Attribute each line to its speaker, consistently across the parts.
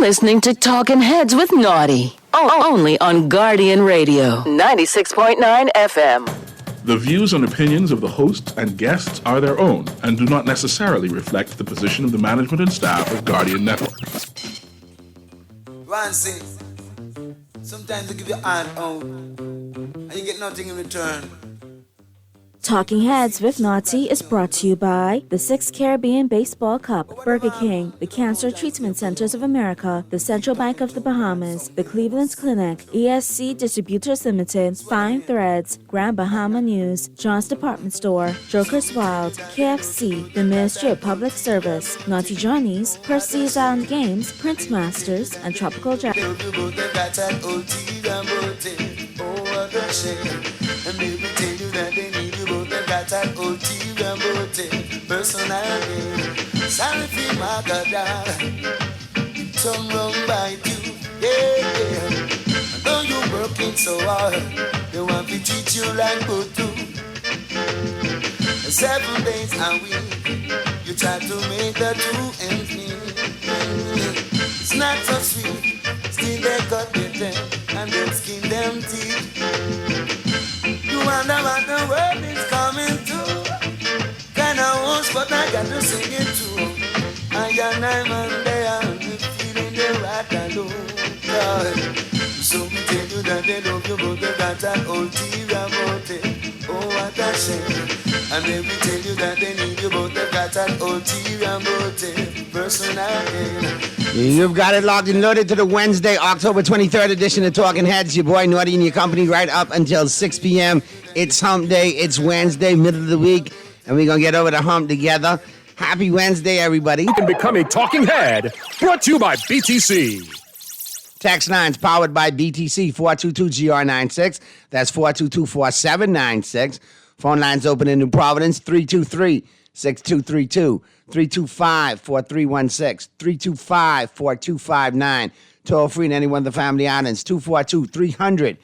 Speaker 1: listening to Talking Heads with Naughty. Only on Guardian Radio, 96.9 FM.
Speaker 2: The views and opinions of the hosts and guests are their own and do not necessarily reflect the position of the management and staff of Guardian Network.
Speaker 3: One thing, sometimes you give your hand out and you get nothing in return.
Speaker 4: Talking Heads with Naughty is brought to you by the 6th Caribbean Baseball Cup, Burger King, the Cancer Treatment Centers of America, the Central Bank of the Bahamas, the Cleveland's Clinic, ESC Distributors Limited, Fine Threads, Grand Bahama News, John's Department Store, Joker's Wild, KFC, the Ministry of Public Service, Naughty Johnny's, Percy's Island Games, Prince Masters, and Tropical Jack.
Speaker 3: Got an ulterior motive, personality. Sorry for my God, some wrong by you, yeah. And though you're working so hard, they want to treat you like good too. 7 days a week, you try to make the 2 ends meet. It's not so sweet, still they cut their teeth and then skin them teeth. You wonder what the world is coming to. Kinda host, but I got to sing it too. I got 9 Monday, I'm feeling the right alone. So we tell you that they love you, but they got an ulterior motive. Oh, what a shame. And then we tell you that they need you, but they got an ulterior motive. Personality.
Speaker 5: You've got it locked and loaded to the Wednesday, October 23rd edition of Talking Heads. Your boy Naughty and your company right up until 6 p.m. It's hump day. It's Wednesday, middle of the week, and we're going to get over the hump together. Happy Wednesday, everybody.
Speaker 6: You can become a Talking Head, brought to you by BTC.
Speaker 5: Text lines powered by BTC, 422-GR96. That's 422-4796. Phone lines open in New Providence, 323-6232. 325-4316, 325-4259. Toll free in any one of the family islands, 242-300-5720,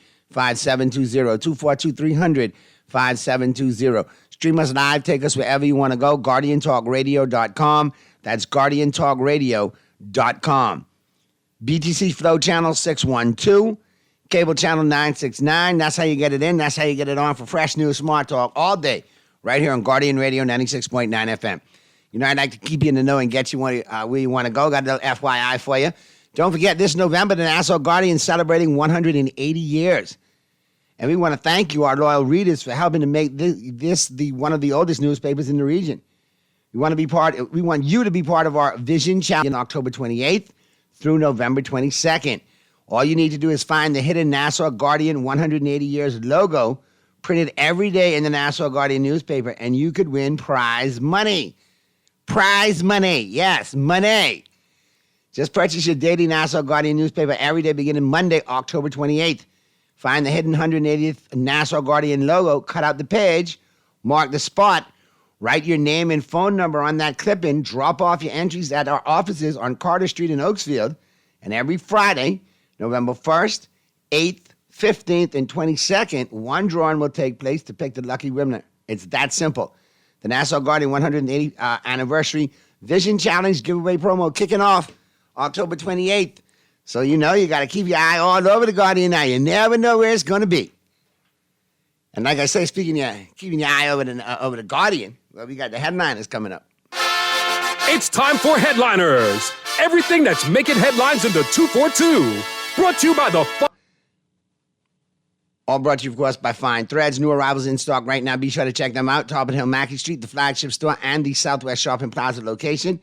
Speaker 5: 242-300-5720. Stream us live, take us wherever you want to go, GuardianTalkRadio.com. That's GuardianTalkRadio.com. BTC Flow Channel 612, Cable Channel 969. That's how you get it in. That's how you get it on for fresh news, smart talk all day, right here on Guardian Radio 96.9 FM. You know, I'd like to keep you in the know and get you where you want to go. Got a little FYI for you. Don't forget, this November, the Nassau Guardian is celebrating 180 years. And we want to thank you, our loyal readers, for helping to make this one of the oldest newspapers in the region. We want you to be part of our Vision Challenge on October 28th through November 22nd. All you need to do is find the hidden Nassau Guardian 180 years logo printed every day in the Nassau Guardian newspaper, and you could win prize money. Prize money. Yes, money. Just purchase your daily Nassau Guardian newspaper every day beginning Monday, October 28th. Find the hidden 180th Nassau Guardian logo, cut out the page, mark the spot, write your name and phone number on that clip-in, drop off your entries at our offices on Carter Street in Oakesfield, and every Friday, November 1st, 8th, 15th, and 22nd, one drawing will take place to pick the lucky winner. It's that simple. The Nassau Guardian 180th Anniversary Vision Challenge giveaway promo kicking off October 28th. So you know you got to keep your eye all over the Guardian now. You never know where it's going to be. And like I say, keeping your eye over the Guardian, well, we got the headliners coming up.
Speaker 6: It's time for Headliners. Everything that's making headlines in the 242. Brought to you by the...
Speaker 5: All brought to you, of course, by Fine Threads. New arrivals in stock right now. Be sure to check them out. Top of Hill, Mackey Street, the flagship store, and the Southwest Shopping Plaza location.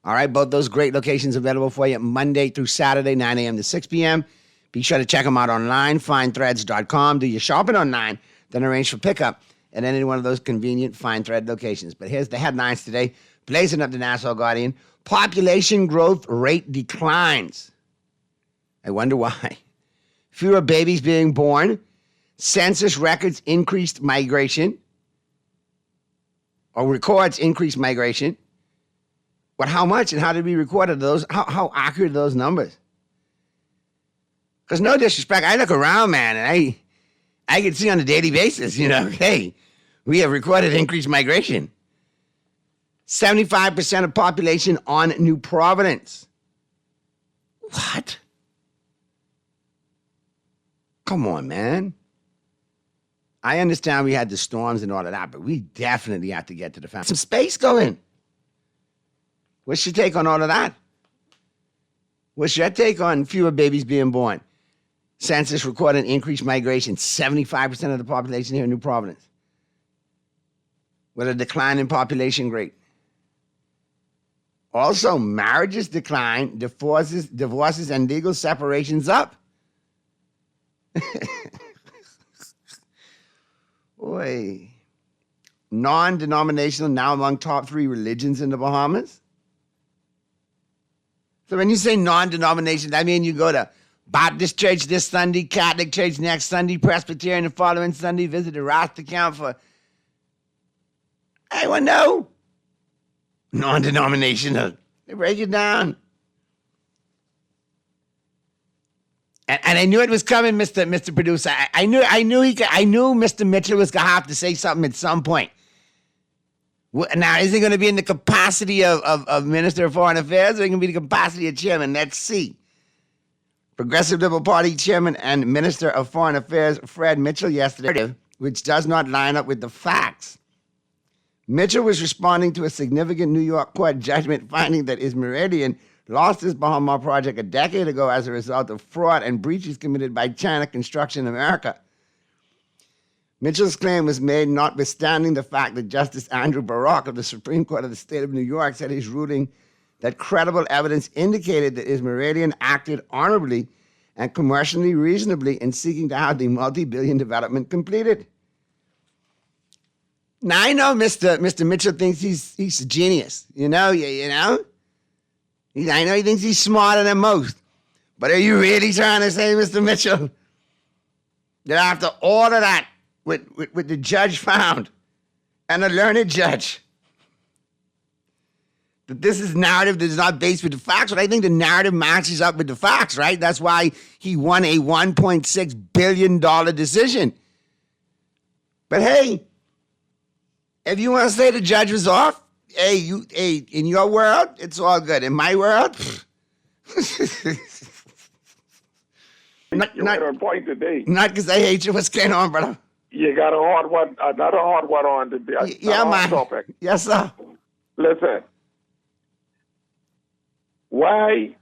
Speaker 5: All right, both those great locations available for you Monday through Saturday, 9 a.m. to 6 p.m. Be sure to check them out online, finethreads.com. Do your shopping online, then arrange for pickup at any one of those convenient Fine Thread locations. But here's the headlines today. Blazing up the Nassau Guardian. Population growth rate declines. I wonder why. Fewer babies being born. Census records increased migration. Or records increased migration. But how much and how did we record those? How accurate are those numbers? Because no disrespect, I look around, man, and I can see on a daily basis, hey, we have recorded increased migration. 75% of population on New Providence. Wow. Come on, man. I understand we had the storms and all of that, but we definitely have to get to the family. Some space going. What's your take on all of that? What's your take on fewer babies being born? Census recorded increased migration, 75% of the population here in New Providence. With a decline in population rate. Also, marriages decline, divorces and legal separations up. Boy. Non-denominational now among top 3 religions in the Bahamas. So when you say non-denominational, that means you go to Baptist church this Sunday, Catholic church next Sunday, Presbyterian the following Sunday, visit the Rasta camp for... I want to know. Non-denominational. They break it down. And I knew it was coming, Mr. Producer. I knew Mr. Mitchell was gonna have to say something at some point. Now, is he going to be in the capacity of Minister of Foreign Affairs, or is he going to be the capacity of chairman? Let's see. Progressive Liberal Party chairman and Minister of Foreign Affairs Fred Mitchell yesterday, which does not line up with the facts. Mitchell was responding to a significant New York court judgment finding that Ismerailian lost his Bahama project a decade ago as a result of fraud and breaches committed by China Construction America. Mitchell's claim was made notwithstanding the fact that Justice Andrew Barak of the Supreme Court of the State of New York said his ruling that credible evidence indicated that Ismerailian acted honorably and commercially reasonably in seeking to have the multi-billion development completed. Now, I know Mr. Mitchell thinks he's a genius, I know he thinks he's smarter than most. But are you really trying to say, Mr. Mitchell, that after all of that, what the judge found, and a learned judge, that this is narrative that is not based with the facts? But I think the narrative matches up with the facts, right? That's why he won a $1.6 billion decision. But hey, if you want to say the judge was off, hey, in your world, it's all good. In my world,
Speaker 7: You're on point today.
Speaker 5: Not because I hate you. What's going on, brother?
Speaker 7: You got another hard one on today.
Speaker 5: Yeah, man.
Speaker 7: Topic.
Speaker 5: Yes, sir.
Speaker 7: Listen, why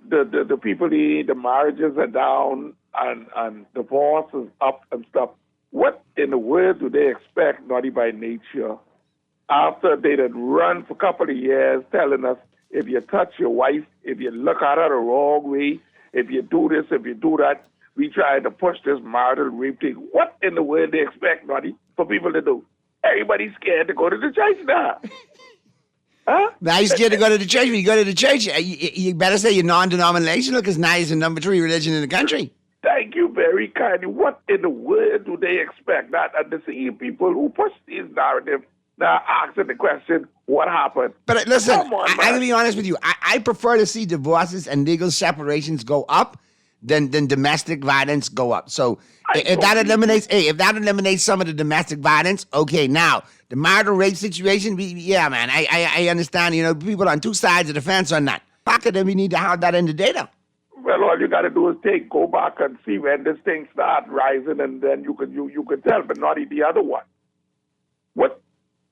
Speaker 7: the people, the marriages are down and divorce is up and stuff. What in the world do they expect, naughty by nature, after they had run for a couple of years telling us if you touch your wife, if you look at her the wrong way, if you do this, if you do that, we try to push this marital rape thing. What in the world they expect, naughty, for people to do? Everybody's scared to go to the church now. Huh?
Speaker 5: Now you're scared to go to the church. When you go to the church, you better say you're non-denominational, because now you're the number 3 religion in the country.
Speaker 7: Thank you very kindly. What in the world do they expect? That and the same people who push these narratives now asking the question, what happened?
Speaker 5: But listen,
Speaker 7: Come on,
Speaker 5: I'm going to be honest with you. I prefer to see divorces and legal separations go up than domestic violence go up. So if that eliminates some of the domestic violence, okay. Now, the marital rape situation, yeah, man, I understand, people on 2 sides of the fence on that. Back then, we need to have that in the data.
Speaker 7: Well, all you got to do is go back and see when this thing start rising, and then you could tell, but not the other one. What?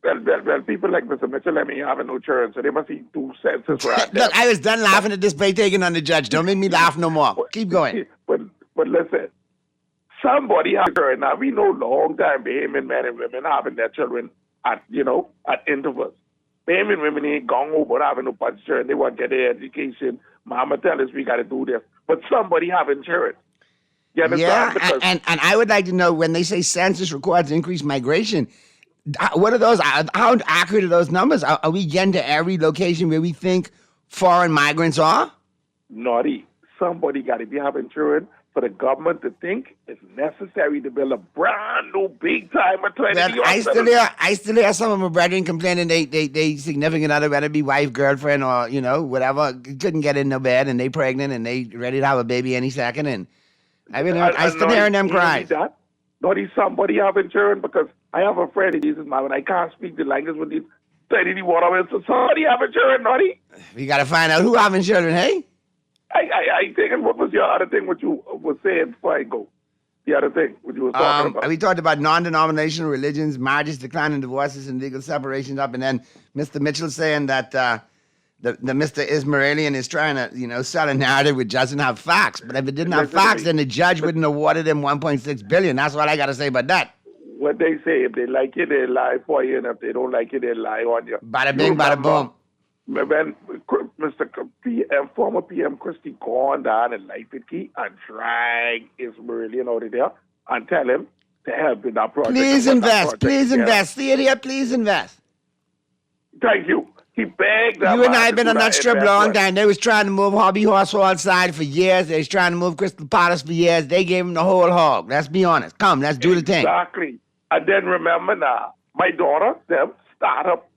Speaker 7: Well, people like Mr. Mitchell, have no church, so they must see 2 senses right there.
Speaker 5: Look, I was done laughing at this bait taking on the judge. Don't make me laugh no more. Keep going.
Speaker 7: But listen, somebody has children. Now, we know long time Bahamian men and women having their children at intervals. Bahamian women ain't gone over having no bunch of children. They want to get their education. Mama tell us we got to do this. But somebody have insurance. You understand?
Speaker 5: Yeah, and I would like to know, when they say census records increased migration, what are those? How accurate are those numbers? Are we getting to every location where we think foreign migrants are?
Speaker 7: Naughty. Somebody got to be have insurance for the government to think it's necessary to build a brand new big time of 20
Speaker 5: Well, I still hear some of my brethren complaining they significant other, whether it be wife, girlfriend, or whatever, couldn't get in no bed, and they pregnant and they ready to have a baby any second, and I still hearing them cry.
Speaker 7: Naughty, somebody have insurance, because I have a friend in Jesus man, when I can't speak the language with these 30 water, so somebody have insurance, naughty.
Speaker 5: We got to find out who have insurance, hey?
Speaker 7: I thinking, what was your other thing what you was saying before I go? the other thing what you were talking about.
Speaker 5: We talked about non-denominational religions, marriages, declining divorces, and legal separations up, and then Mr. Mitchell saying that the Mr. Ismailian is trying to, sell a narrative which doesn't have facts. But if it didn't have facts, then the judge wouldn't have awarded him $1.6 billion. That's what I got to say about that.
Speaker 7: What they say, if they like you, they lie for you, and if they don't like you, they lie on you.
Speaker 5: Bada bing, bada boom.
Speaker 7: When former PM Christie gone down in Laifiki and drag Ismailian out of there and tell him to help in that project.
Speaker 5: Please invest. See it here, please invest.
Speaker 7: Thank you. He begged that
Speaker 5: You and I
Speaker 7: man
Speaker 5: have been
Speaker 7: to
Speaker 5: on
Speaker 7: do
Speaker 5: that strip
Speaker 7: investment.
Speaker 5: long time. They was trying to move Hobby Horse outside for years. They was trying to move Crystal Palace for years. They gave him the whole hog. Let's be honest. Come, let's do the thing.
Speaker 7: Exactly. And then remember now, my daughter, them start up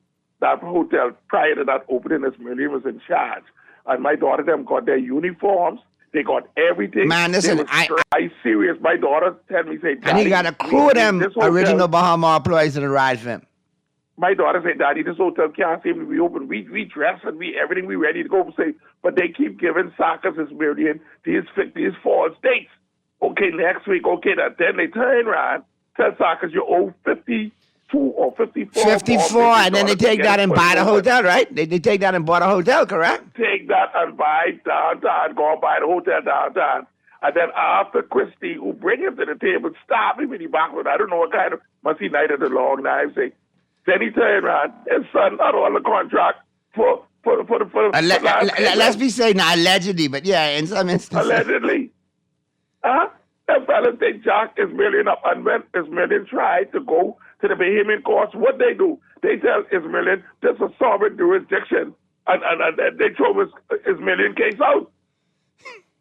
Speaker 7: that hotel prior to that opening. Ismailian was in charge. And my daughter, them got their uniforms. They got everything.
Speaker 5: Man, listen,
Speaker 7: They was I serious. My daughter tell me, say,
Speaker 5: And he got a crew of them
Speaker 7: this hotel-
Speaker 5: original Bahama employees to the ride for him.
Speaker 7: My daughter said, Daddy, this hotel can't seem to be open. We dress and everything we ready to go. Say, but they keep giving Sarkis Ismailian these false dates. Okay, next week. Okay, then they turn around, tell Sarkis you owe 52 or 54.
Speaker 5: 54, and then they take that and buy the hotel, right? They take that and buy the hotel, correct?
Speaker 7: Take that and buy downtown, go and buy the hotel downtown. And then after Christie, who bring him to the table, stop him in the back with, I don't know what kind of, must he night of the long knife, say. Then he turned around and signed out all the contract for
Speaker 5: Let's be saying allegedly, but yeah, in some instances.
Speaker 7: Allegedly. That fella, they jacked Ismailian up, and when Ismailian tried to go to the Bahamian courts, what they do? They tell Ismailian this is a sovereign jurisdiction, and they throw Ismailian case out.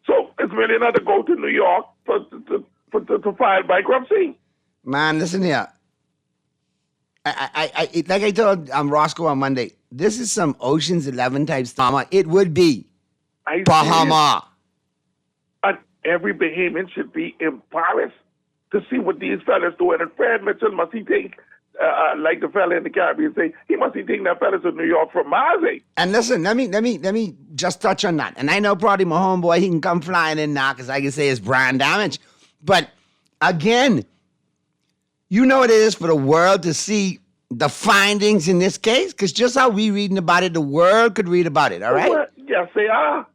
Speaker 7: So Ismailian had to go to New York to file bankruptcy.
Speaker 5: Man, listen here. I like I told Roscoe on Monday, this is some Ocean's 11 type drama. It would be Bahama.
Speaker 7: And every Bahamian should be embarrassed to see what these fellas doing. And Fred Mitchell must he think, like the fella in the Caribbean say, he must he think that fella's in New York from Mazzy.
Speaker 5: And listen, let me just touch on that. And I know probably my homeboy, he can come flying in now because I can say it's brand damage. But again, you know what it is for the world to see the findings in this case? Because just how we reading about it, the world could read about it, all right?
Speaker 7: Well, yes, they are.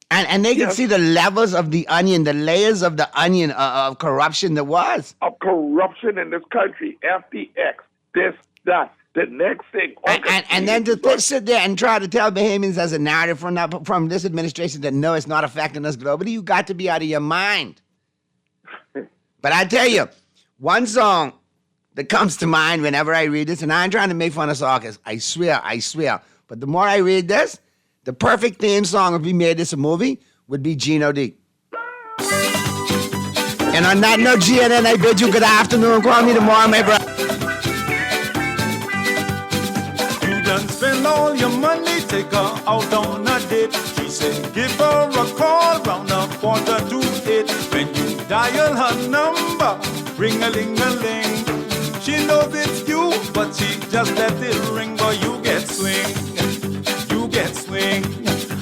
Speaker 5: And they can see the levels of the onion, the layers of the onion of corruption there was.
Speaker 7: Of corruption in this country, FTX, this, that, the next thing.
Speaker 5: And then to sit there and try to tell Bahamians as a narrative from this administration that no, it's not affecting us globally, you got to be out of your mind. But I tell you, one song that comes to mind whenever I read this, and I ain't trying to make fun of Sarkis, I swear. But the more I read this, the perfect theme song if we made this a movie would be Gino D. And on that note, GNN, I bid you good afternoon. Call me tomorrow, my brother.
Speaker 8: You done spend all your money, take her out on a date. She said, give her a call round 7:45. When you dial her number, ring-a-ling-a-ling. She knows it's you, but she just let it ring. Boy, you get swing.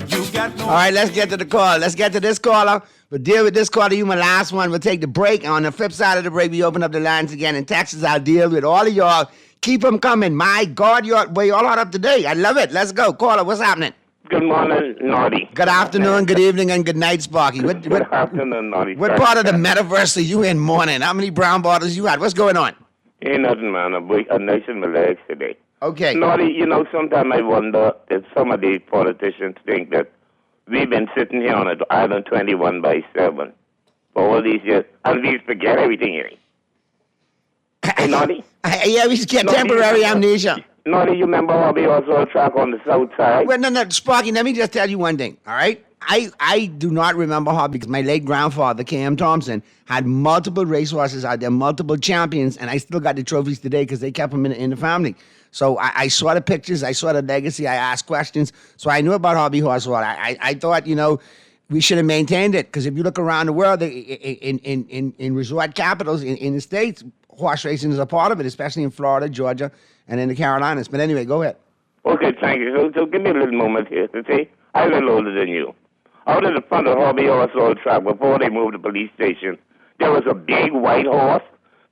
Speaker 8: You got no...
Speaker 5: All right, let's get to the call. Let's get to this caller. We'll deal with this caller. You my last one. We'll take the break. On the flip side of the break, we open up the lines again. In Texas, I'll deal with all of y'all. Keep them coming. My God, you're all hot up today. I love it. Let's go. Caller, what's happening?
Speaker 9: Good morning, Naughty.
Speaker 5: Good afternoon, good evening, and good night, Sparky.
Speaker 9: Good afternoon, Naughty.
Speaker 5: What part of the metaverse are you in morning? How many brown bottles you had? What's going on?
Speaker 9: Ain't nothing, man. A nation my legs today.
Speaker 5: Okay.
Speaker 9: Naughty, sometimes I wonder if some of these politicians think that we've been sitting here on an island 21/7 for all these years, and we forget everything here. Hey, Naughty?
Speaker 5: Yeah, we just get temporary amnesia.
Speaker 9: Naughty, you remember how we also track on the south side?
Speaker 5: Well, no, Sparky, let me just tell you one thing, all right? I do not remember how, because my late grandfather, K.M. Thompson, had multiple racehorses out there, multiple champions, and I still got the trophies today because they kept them in the family. So I saw the pictures, I saw the legacy, I asked questions, so I knew about Hobby Horse. I thought, we should have maintained it, because if you look around the world, in resort capitals, in the States, horse racing is a part of it, especially in Florida, Georgia, and in the Carolinas. But anyway, go ahead.
Speaker 9: Okay, thank you. So give me a little moment here to say, I'm a little older than you. Out in the front of Hobby Horse Old Track, before they moved the police station, there was a big white horse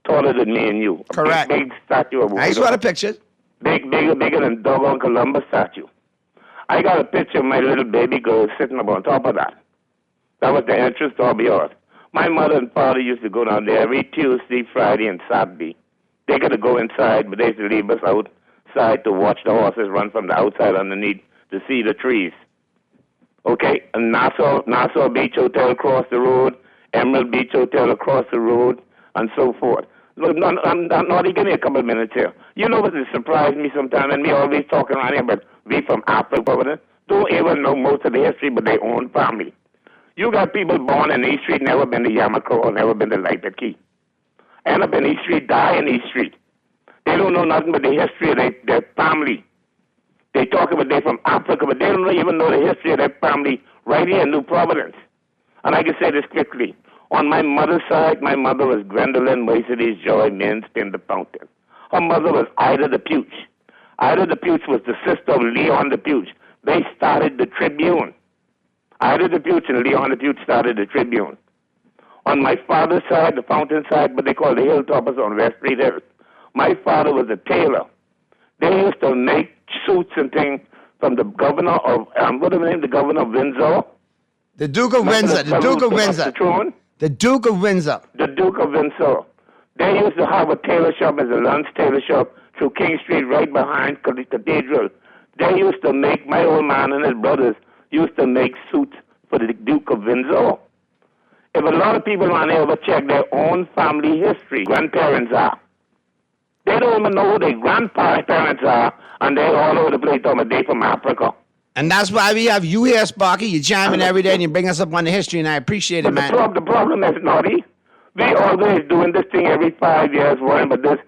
Speaker 9: taller than me and you.
Speaker 5: Correct.
Speaker 9: Big statue of a
Speaker 5: I
Speaker 9: white
Speaker 5: saw the
Speaker 9: horse.
Speaker 5: pictures.
Speaker 9: Bigger than doggone Columbus statue. I got a picture of my little baby girl sitting up on top of that. That was the entrance to Abbey Horse. My mother and father used to go down there every Tuesday, Friday, and Saturday. They got to go inside, but they used to leave us outside to watch the horses run from the outside underneath to see the trees. Okay, and Nassau Beach Hotel across the road, Emerald Beach Hotel across the road, and so forth. Look, Naughty, give me a couple of minutes here. You know what surprised me sometimes, and me always talking around here, but we from Africa, don't even know most of the history but their own family. You got people born in East Street, never been to Yamaco, or never been to Lightfoot Key. End up in East Street, die in East Street. They don't know nothing but the history of their family. They talk about they're from Africa, but they don't even know the history of their family right here in New Providence. And I can say this quickly. On my mother's side, my mother was Gwendolyn Mercedes Joy Mins Pin the Fountain. Her mother was Ida the Pooch. Ida the Pooch was the sister of Leon the Pooch. They started the Tribune. Ida the Pooch and Leon the Pooch started the Tribune. On my father's side, the Fountain side, what they call the Hilltoppers on West Street Hill, my father was a tailor. They used to make suits and things from the governor of, what is the name, the governor of Windsor?
Speaker 5: The Duke of Windsor. The Duke of Windsor. The Duke of Windsor.
Speaker 9: The Duke of Windsor. They used to have a tailor shop as a Lance tailor shop through King Street right behind the cathedral. They used to make, my old man and his brothers used to make suits for the Duke of Windsor. If a lot of people around here ever check their own family history, grandparents are. They don't even know who their grandparents are, and they're all over the place talking about they from Africa.
Speaker 5: And that's why we have you here, Sparky. You chime in every day and you bring us up on the history, and I appreciate it, man.
Speaker 9: The problem is, Naughty, we always doing this thing every 5 years, worrying about this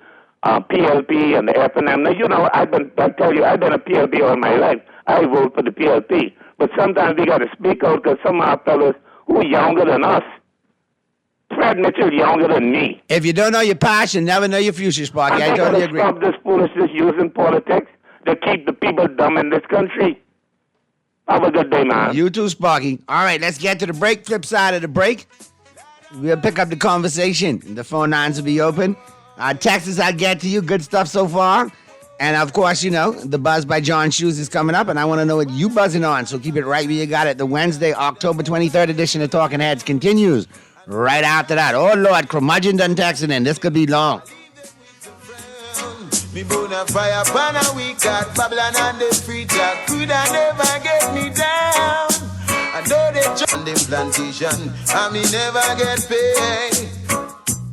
Speaker 9: PLP and the FNM. Now, you know, I've been a PLP all my life. I vote for the PLP. But sometimes we got to speak out because some of our fellows who are younger than us, Fred Mitchell younger than me.
Speaker 5: If you don't know your past, you never know your future, Sparky. I totally agree.
Speaker 9: Stop this foolishness using politics to keep the people dumb in this country. Have a good day, man.
Speaker 5: You too, Sparky. All right, let's get to the break. Flip side of the break, we'll pick up the conversation. The phone lines will be open. Texts I'll get to you. Good stuff so far. And, of course, you know, the Buzz by John Shoes is coming up, and I want to know what you buzzing on, so keep it right where you got it. The Wednesday, October 23rd edition of Talking Heads continues right after that. Oh, Lord, curmudgeon done texting in. This could be long.
Speaker 3: Me burn a fire pan a week at Babylon and the free jack could never get me down. I know they joined them plantation and me never get paid.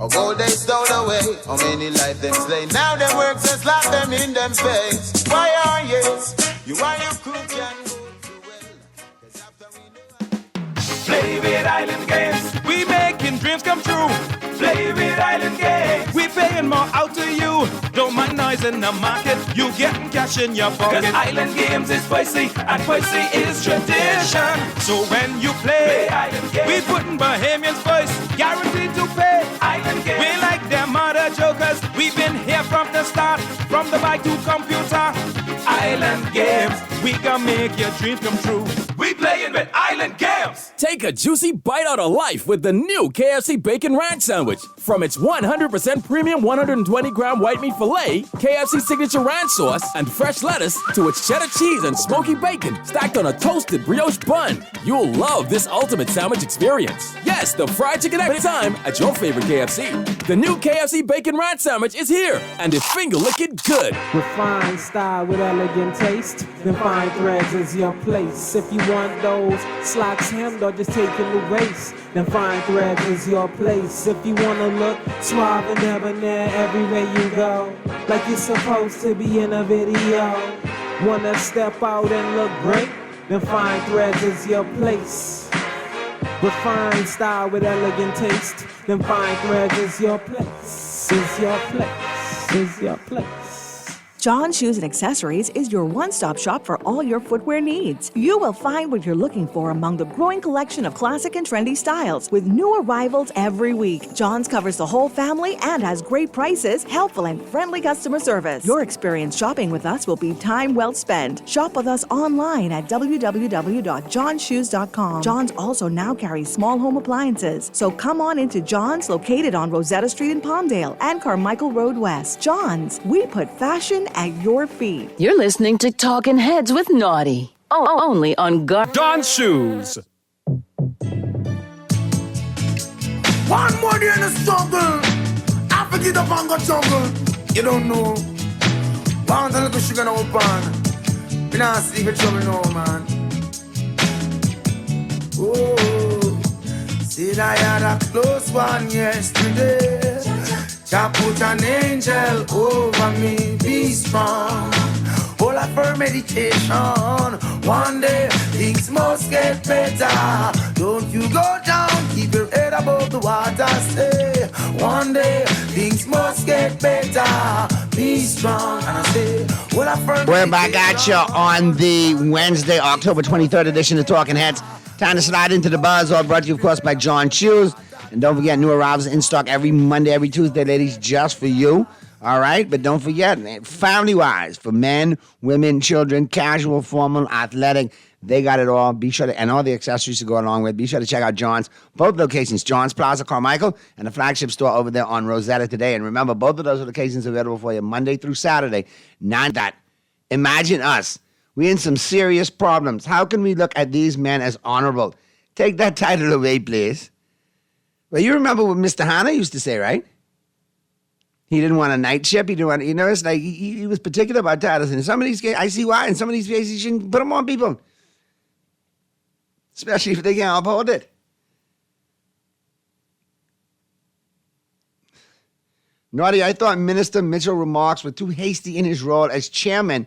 Speaker 3: A gold they stole away, how many life them slay. Now them works and slap them in them face. Why are yes, you are your crew can go to well. 'Cause after we know
Speaker 8: Play with Island Games. We making dreams come true. Play with Island Games. We paying more out to you. Don't mind noise in the market. You getting cash in your pocket. 'Cause Island Games is spicy and spicy is tradition. So when you play Island Games, we putting Bahamians first. Guaranteed to pay. Island Games. We like them other jokers. We've been here from the start. From the bike to computer. Island Games. We can make your dreams come true. We playing with Island Games.
Speaker 10: Take a juicy bite out of life with the new KFC Bacon Ranch Sandwich. From its 100% premium 120-gram white meat filet, KFC signature ranch sauce, and fresh lettuce, to its cheddar cheese and smoky bacon stacked on a toasted brioche bun. You'll love this ultimate sandwich experience. Yes, the fried chicken every time at your favorite KFC. The new KFC Bacon Ranch Sandwich is here, and it's finger-licking good.
Speaker 11: Refined style with elegant taste, then fine threads is your place. If you want those slacks hemmed or just taking the waist, then fine threads is your place. If you wanna look suave and debonair everywhere you go, like you're supposed to be in a video, wanna step out and look great, then fine threads is your place. Refined style with elegant taste, then fine threads is your place. Is your place. Is your place.
Speaker 12: John Shoes and Accessories is your one-stop shop for all your footwear needs. You will find what you're looking for among the growing collection of classic and trendy styles with new arrivals every week. John's covers the whole family and has great prices, helpful and friendly customer service. Your experience shopping with us will be time well spent. Shop with us online at www.johnshoes.com. John's also now carries small home appliances. So come on into John's, located on Rosetta Street in Palmdale and Carmichael Road West. John's, we put fashion at your feet.
Speaker 1: You're listening to Talking Heads with Naughty. Only on
Speaker 6: John's Shoes.
Speaker 3: One more day in the struggle. I forget up and go jungle. You don't know. Want a little sugar no pan. Me not see for trouble no man. Oh, said I had a close one yesterday. Jah put an angel over me, be strong. All of her meditation. One day things must get better. Don't you go down, keep your head above the water. Stay. One day things must get better. Be strong. And I say, all of her
Speaker 5: We're back at you on the Wednesday, October 23rd edition of Talking Heads. Time to slide into the buzz, all brought to you, of course, by John Shoes. And don't forget, new arrivals in stock every Monday, every Tuesday, ladies, just for you. All right? But don't forget, family-wise, for men, women, children, casual, formal, athletic, they got it all. Be sure to, and all the accessories to go along with. Be sure to check out John's, both locations, John's Plaza, Carmichael, and the flagship store over there on Rosetta today. And remember, both of those locations are available for you Monday through Saturday. 9 that. Imagine us. We're in some serious problems. How can we look at these men as honorable? Take that title away, please. Well, you remember what Mr. Hanna used to say, right? He didn't want a night shift. He didn't want, it's like he was particular about titles. And some of these cases, I see why. In some of these cases, you shouldn't put them on people. Especially if they can't uphold it. Naughty, I thought Minister Mitchell's remarks were too hasty in his role as chairman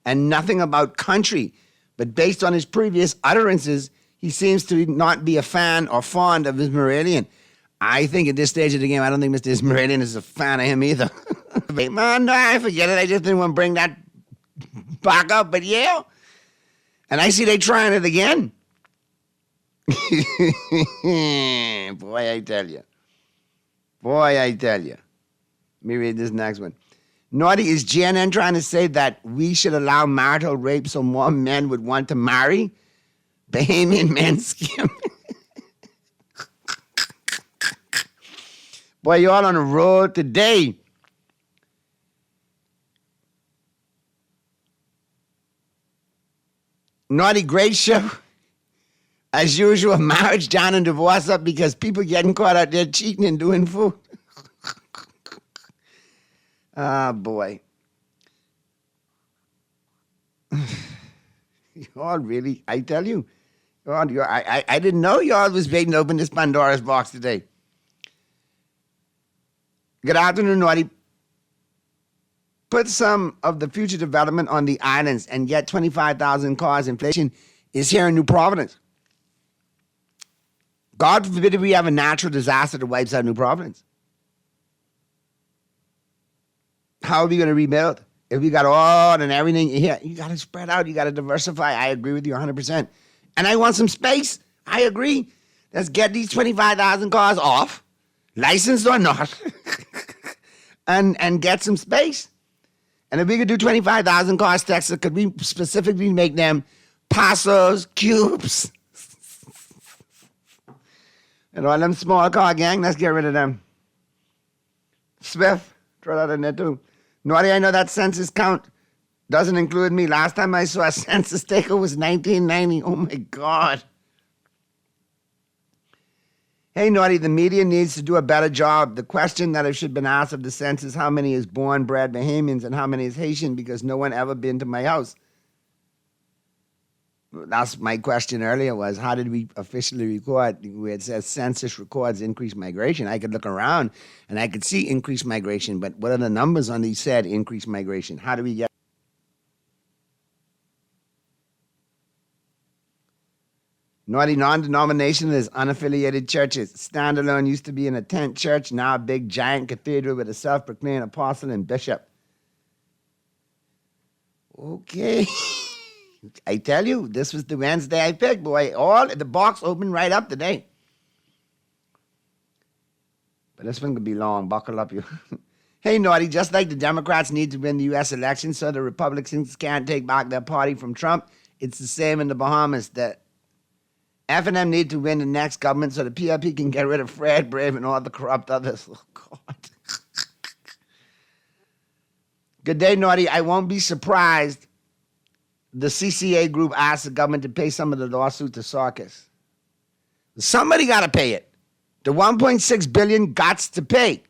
Speaker 5: and nothing about country. But based on his previous utterances, he seems to not be a fan or fond of Ismailian. I think at this stage of the game, I don't think Mr. Ismailian is a fan of him either. Man, no, I forget it. I just didn't want to bring that back up, but yeah. And I see they trying it again. Boy, I tell you. Let me read this next one. Naughty, is GNN trying to say that we should allow marital rape so more men would want to marry? Bahamian men scam. Boy, you're all on the road today. Naughty, great show. As usual, marriage down and divorce up because people getting caught out there cheating and doing food. Ah, boy. Y'all really, I tell you, I didn't know y'all was waiting to open this Pandora's box today. Good afternoon, Naughty. Put some of the future development on the islands and yet 25,000 cars. Inflation is here in New Providence. God forbid if we have a natural disaster that wipes out New Providence. How are we going to rebuild? If we got oil and everything here, you got to spread out. You got to diversify. I agree with you 100%. And I want some space. I agree. Let's get these 25,000 cars off, licensed or not, and get some space. And if we could do 25,000 cars, Texas, could we specifically make them Pasos, Cubes, and all them small car gang? Let's get rid of them. Swift, throw that in there too. Naughty, I know that census count doesn't include me. Last time I saw a census taker was 1990. Oh, my God. Hey, Naughty, the media needs to do a better job. The question that should have been asked of the census, how many is born-bred Bahamians and how many is Haitian, because no one ever been to my house. That's my question earlier was, how did we officially record where it says census records increased migration? I could look around and I could see increased migration, but what are the numbers on these said increased migration? How do we get? Naughty, non-denominational is unaffiliated churches. Standalone used to be in a tent church, now a big giant cathedral with a self-proclaimed apostle and bishop. Okay. I tell you, this was the Wednesday I picked, boy. All the box opened right up today. But this one could be long. Buckle up, you. Hey, Naughty, just like the Democrats need to win the U.S. election so the Republicans can't take back their party from Trump, it's the same in the Bahamas. That F&M need to win the next government so the PRP can get rid of Fred Brave and all the corrupt others. Oh, God. Good day, Naughty. I won't be surprised the CCA group asked the government to pay some of the lawsuit to Sarkis. Somebody got to pay it. The $1.6 billion gots to pay.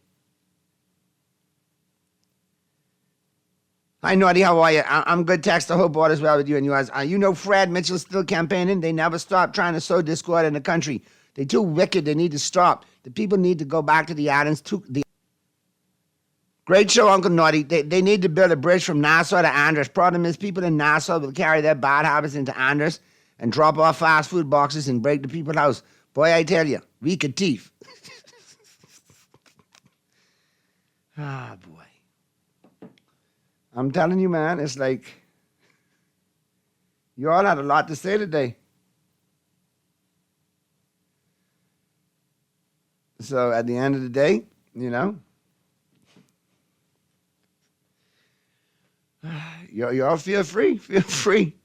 Speaker 5: Hi, Naughty. How are you? I'm good, Tex. I hope all is well with you and yours. You know Fred Mitchell's still campaigning. They never stop trying to sow discord in the country. They're too wicked. They need to stop. The people need to go back to the islands. Great show, Uncle Naughty. They need to build a bridge from Nassau to Andros. Problem is, people in Nassau will carry their bad habits into Andros and drop off fast food boxes and break the people's house. Boy, I tell you, weak of teeth. Ah, boy. I'm telling you, man, it's like you all had a lot to say today. So at the end of the day, you know, y'all feel free. Feel free.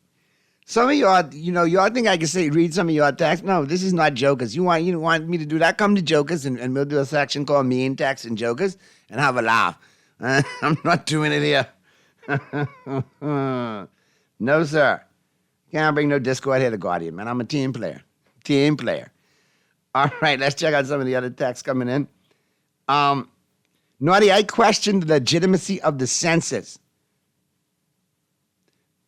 Speaker 5: Some of y'all, you know, y'all think I can read some of y'all text. No, this is not Jokers. You want me to do that? Come to Jokers and we'll do a section called Mean Text and Jokers and have a laugh. I'm not doing it here. No, sir. Can't bring no discord here to Guardian, man. I'm a team player. Team player. All right, let's check out some of the other texts coming in. Naughty, I question the legitimacy of the census.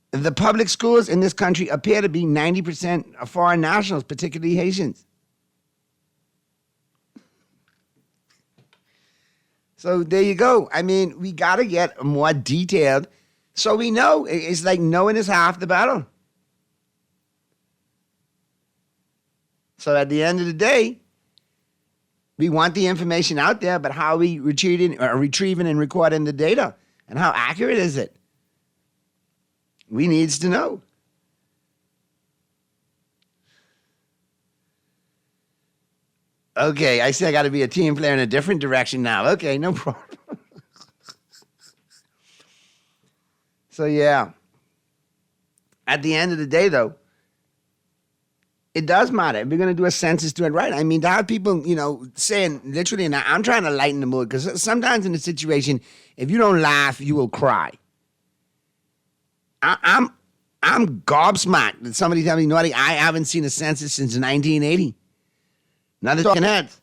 Speaker 5: The public schools in this country appear to be 90% foreign nationals, particularly Haitians. So there you go. I mean, we got to get more detailed so we know. It's like knowing is half the battle. So at the end of the day, we want the information out there, but how are we retrieving and recording the data? And how accurate is it? We needs to know. Okay, I see I got to be a team player in a different direction now. Okay, no problem. So, yeah. At the end of the day, though, it does matter. If we're going to do a census, do it right. I mean, to have people, you know, saying literally, and I'm trying to lighten the mood, because sometimes in a situation, if you don't laugh, you will cry. I'm gobsmacked that somebody tell me, Naughty, I haven't seen a census since 1980. Another talking heads.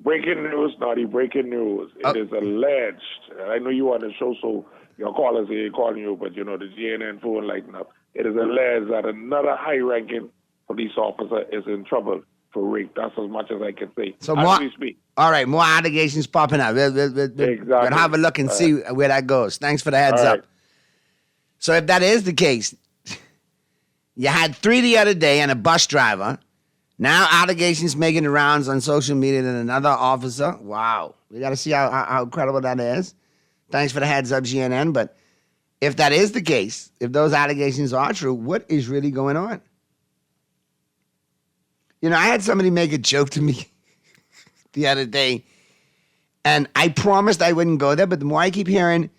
Speaker 7: Breaking news, Naughty, breaking news. It is alleged, and I know you on the show, so your callers ain't calling you, but, you know, the GNN phone lighting up. It is alleged that another high-ranking police officer is in trouble for rape. That's as much as I can say.
Speaker 5: So
Speaker 7: as
Speaker 5: more,
Speaker 7: we speak.
Speaker 5: All right, more allegations popping up.
Speaker 7: Exactly.
Speaker 5: We'll have a look and see where that goes. Thanks for the heads up. So if that is the case, you had 3 the other day and a bus driver. Now allegations making the rounds on social media and another officer. Wow. We got to see how credible that is. Thanks for the heads up, GNN. But if that is the case, if those allegations are true, what is really going on? You know, I had somebody make a joke to me the other day, and I promised I wouldn't go there, but the more I keep hearing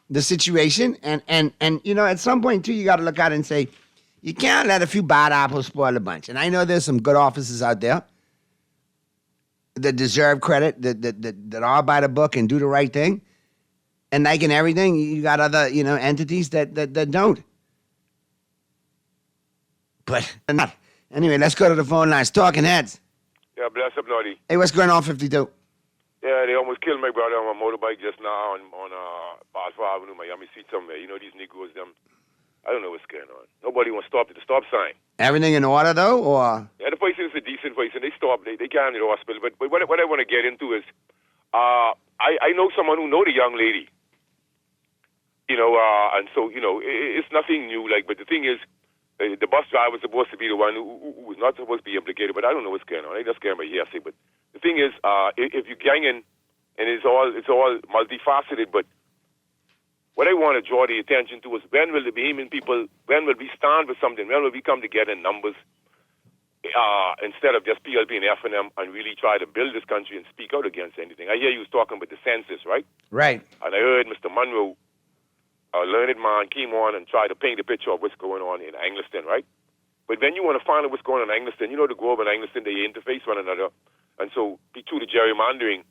Speaker 5: the situation, and you know, at some point, too, you got to look at it and say, you can't let a few bad apples spoil a bunch. And I know there's some good officers out there that deserve credit, that are by the book and do the right thing. And like in everything, you got other, you know, entities that don't. But not. Anyway, let's go to the phone lines. Talking heads.
Speaker 13: Yeah, bless up, Naughty.
Speaker 5: Hey, what's going on, 52?
Speaker 13: Yeah, they almost killed my brother on a motorbike just now on Boswell Avenue, Miami Street somewhere. You know, these Negroes, them, I don't know what's going on. Nobody wants to stop at the stop sign.
Speaker 5: Everything in order, though, or?
Speaker 13: Yeah, the place is a decent place, and they stop. They can't in the hospital. But what I want to get into is, I know someone who know the young lady. You know, and so, you know, it's nothing new. Like, but the thing is, the bus driver was supposed to be the one who was not supposed to be implicated, but I don't know what's going on. I just scared by hearsay. But the thing is, if you gang in, and it's all multifaceted, but what I want to draw the attention to is when will the Bahamian people, when will we stand for something? When will we come together in numbers instead of just PLP and FNM and really try to build this country and speak out against anything? I hear you was talking about the census, right?
Speaker 5: Right.
Speaker 13: And I heard Mr. Monroe, a learned man, came on and tried to paint a picture of what's going on in Angleton, right? But when you want to find out what's going on in Angleton, you know the Grove and Angleton, they interface one another. And so through the gerrymandering,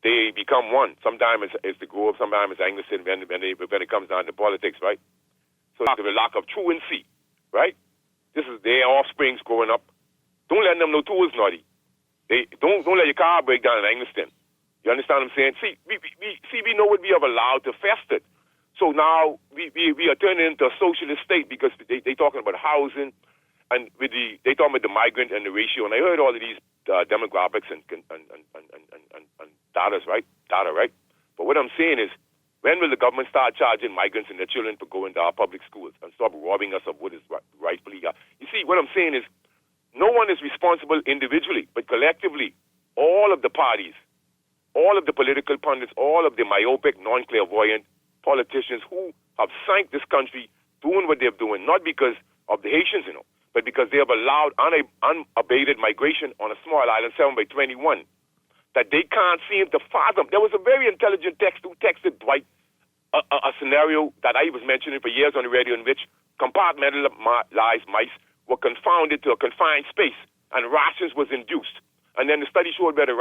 Speaker 13: they become one. Sometimes it's the Grove, sometimes it's Angleton when it comes down to politics, right? So the lack of truancy, right? This is their offsprings growing up. Don't let them know tools, naughty. Don't let your car break down in Angleton. You understand what I'm saying? See, we know what we have allowed to fester. So now we are turning into a socialist state because they talking about housing and they talking about the migrant and the ratio. And I heard all of these demographics and data, right? But what I'm saying is, when will the government start charging migrants and their children to go into our public schools and stop robbing us of what is rightfully ours? You see, what I'm saying is, no one is responsible individually, but collectively, all of the parties, all of the political pundits, all of the myopic, non-clairvoyant politicians who have sank this country doing what they're doing, not because of the Haitians, but because they have allowed unabated migration on a small island, 7 by 21, that they can't seem to fathom. There was a very intelligent text who texted Dwight a scenario that I was mentioning for years on the radio in which compartmentalized mice were confounded to a confined space and rations was induced. And then the study showed where the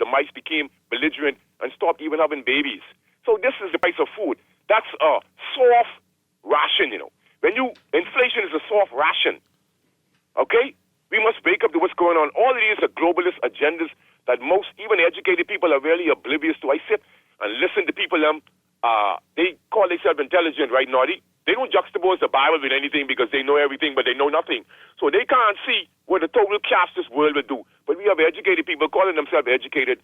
Speaker 13: mice became belligerent and stopped even having babies. So this is the price of food. That's a soft ration, Inflation is a soft ration, okay? We must wake up to what's going on. All of these are globalist agendas that most, even educated people, are really oblivious to. I sit and listen to people, they call themselves intelligent, right, naughty? They don't juxtapose the Bible with anything because they know everything, but they know nothing. So they can't see what the total casteist world will do. But we have educated people calling themselves educated,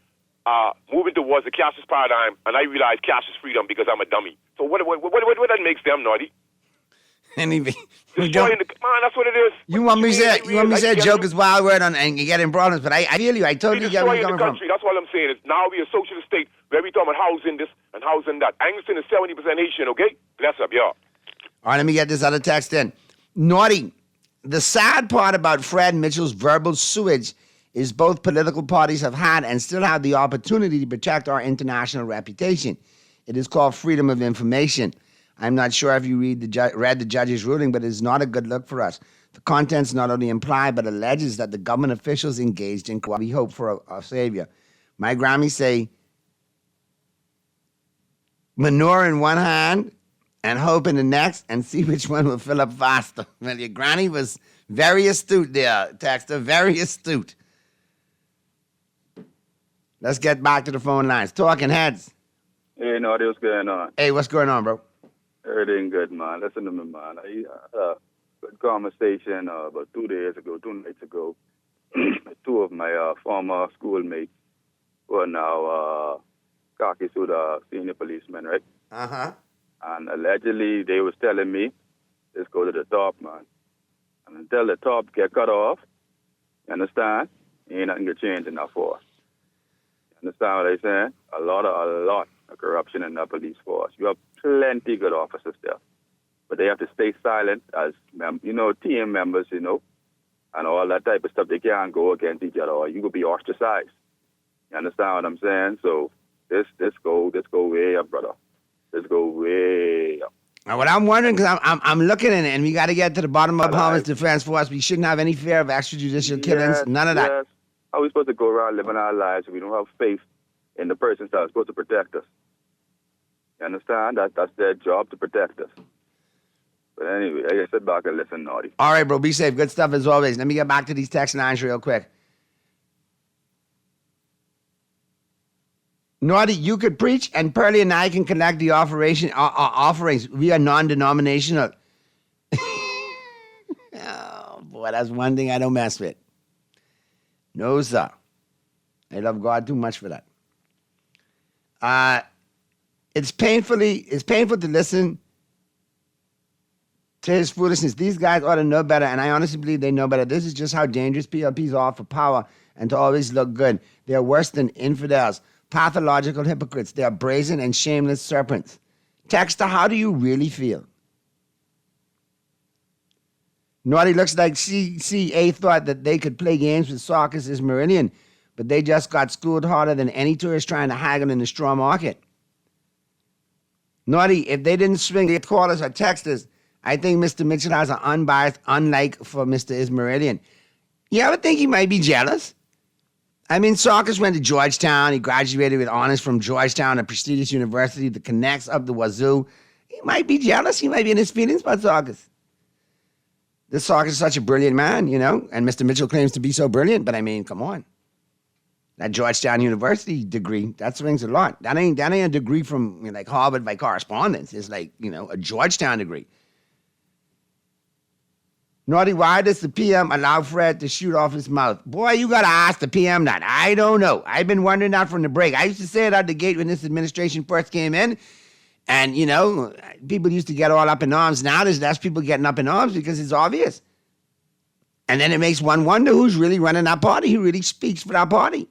Speaker 13: moving towards the casteist paradigm, and I realize casteist freedom because I'm a dummy. So what that makes them, naughty?
Speaker 5: Anyway,
Speaker 13: man, that's what it is.
Speaker 5: You want me to say joke is wild word and you get in problems, but I feel you. I totally get where you're coming from.
Speaker 13: That's all I'm saying is now we're a socialist state where we talking about housing this and housing that. Angleton is 70% Haitian, okay? Bless up, y'all.
Speaker 5: All right, let me get this other text in. Naughty, the sad part about Fred Mitchell's verbal sewage is both political parties have had and still have the opportunity to protect our international reputation. It is called freedom of information. I'm not sure if you read the judge's ruling, but it's not a good look for us. The contents not only imply but alleges that the government officials engaged in what we hope for a savior. My Grammy say, manure in one hand and hope in the next, and see which one will fill up faster. Well, your granny was very astute there, Texter, very astute. Let's get back to the phone lines. Talking Heads.
Speaker 14: Hey, Naughty, what's going on?
Speaker 5: Hey, what's going on, bro?
Speaker 14: Everything good, man. Listen to me, man. I had a good conversation about 2 nights ago. Two of my former schoolmates who are now khaki suit senior policemen, right?
Speaker 5: Uh-huh.
Speaker 14: And allegedly, they was telling me, let's go to the top, man. And until the top get cut off, you understand? Ain't nothing to change in that force. You understand what I'm saying? A lot of corruption in the police force. You have plenty good officers there. But they have to stay silent as, team members, and all that type of stuff. They can't go against each other or you will be ostracized. You understand what I'm saying? So this go way up, brother. Let's go way up.
Speaker 5: Now, what I'm wondering, because I'm looking at it, and we got to get to the bottom of Bahamas Defense Force. We shouldn't have any fear of extrajudicial killings. None of that.
Speaker 14: Yes. How are we supposed to go around living our lives if we don't have faith in the persons that are supposed to protect us? You understand? That's their job, to protect us. But anyway, I sit back and listen, Naughty.
Speaker 5: All right, bro. Be safe. Good stuff as always. Let me get back to these text lines real quick. Naughty, you could preach, and Pearlie and I can collect the offerings. We are non-denominational. Oh, boy, that's one thing I don't mess with. No, sir. I love God too much for that. It's painful to listen to his foolishness. These guys ought to know better, and I honestly believe they know better. This is just how dangerous PLPs are for power and to always look good. They're worse than infidels, pathological hypocrites. They are brazen and shameless serpents. Texter, how do you really feel? Naughty looks like CCA thought that they could play games with Sarkis Ismailian, but they just got schooled harder than any tourist trying to haggle in the straw market. Naughty, if they didn't swing their callers or texters, I think Mr. Mitchell has an unbiased unlike for Mr. Ismailian. You ever think he might be jealous? I mean, Sarkis went to Georgetown. He graduated with honors from Georgetown, a prestigious university that connects up the wazoo. He might be jealous. He might be in his feelings about Sarkis. This Sarkis is such a brilliant man, you know, and Mr. Mitchell claims to be so brilliant, but I mean, come on. That Georgetown University degree, that swings a lot. That ain't a degree from, you know, like Harvard by correspondence. It's like, you know, a Georgetown degree. Naughty, why does the PM allow Fred to shoot off his mouth? Boy, you got to ask the PM that. I don't know. I've been wondering that from the break. I used to say it out the gate when this administration first came in. And, you know, people used to get all up in arms. Now there's less people getting up in arms because it's obvious. And then it makes one wonder who's really running that party, who really speaks for that party.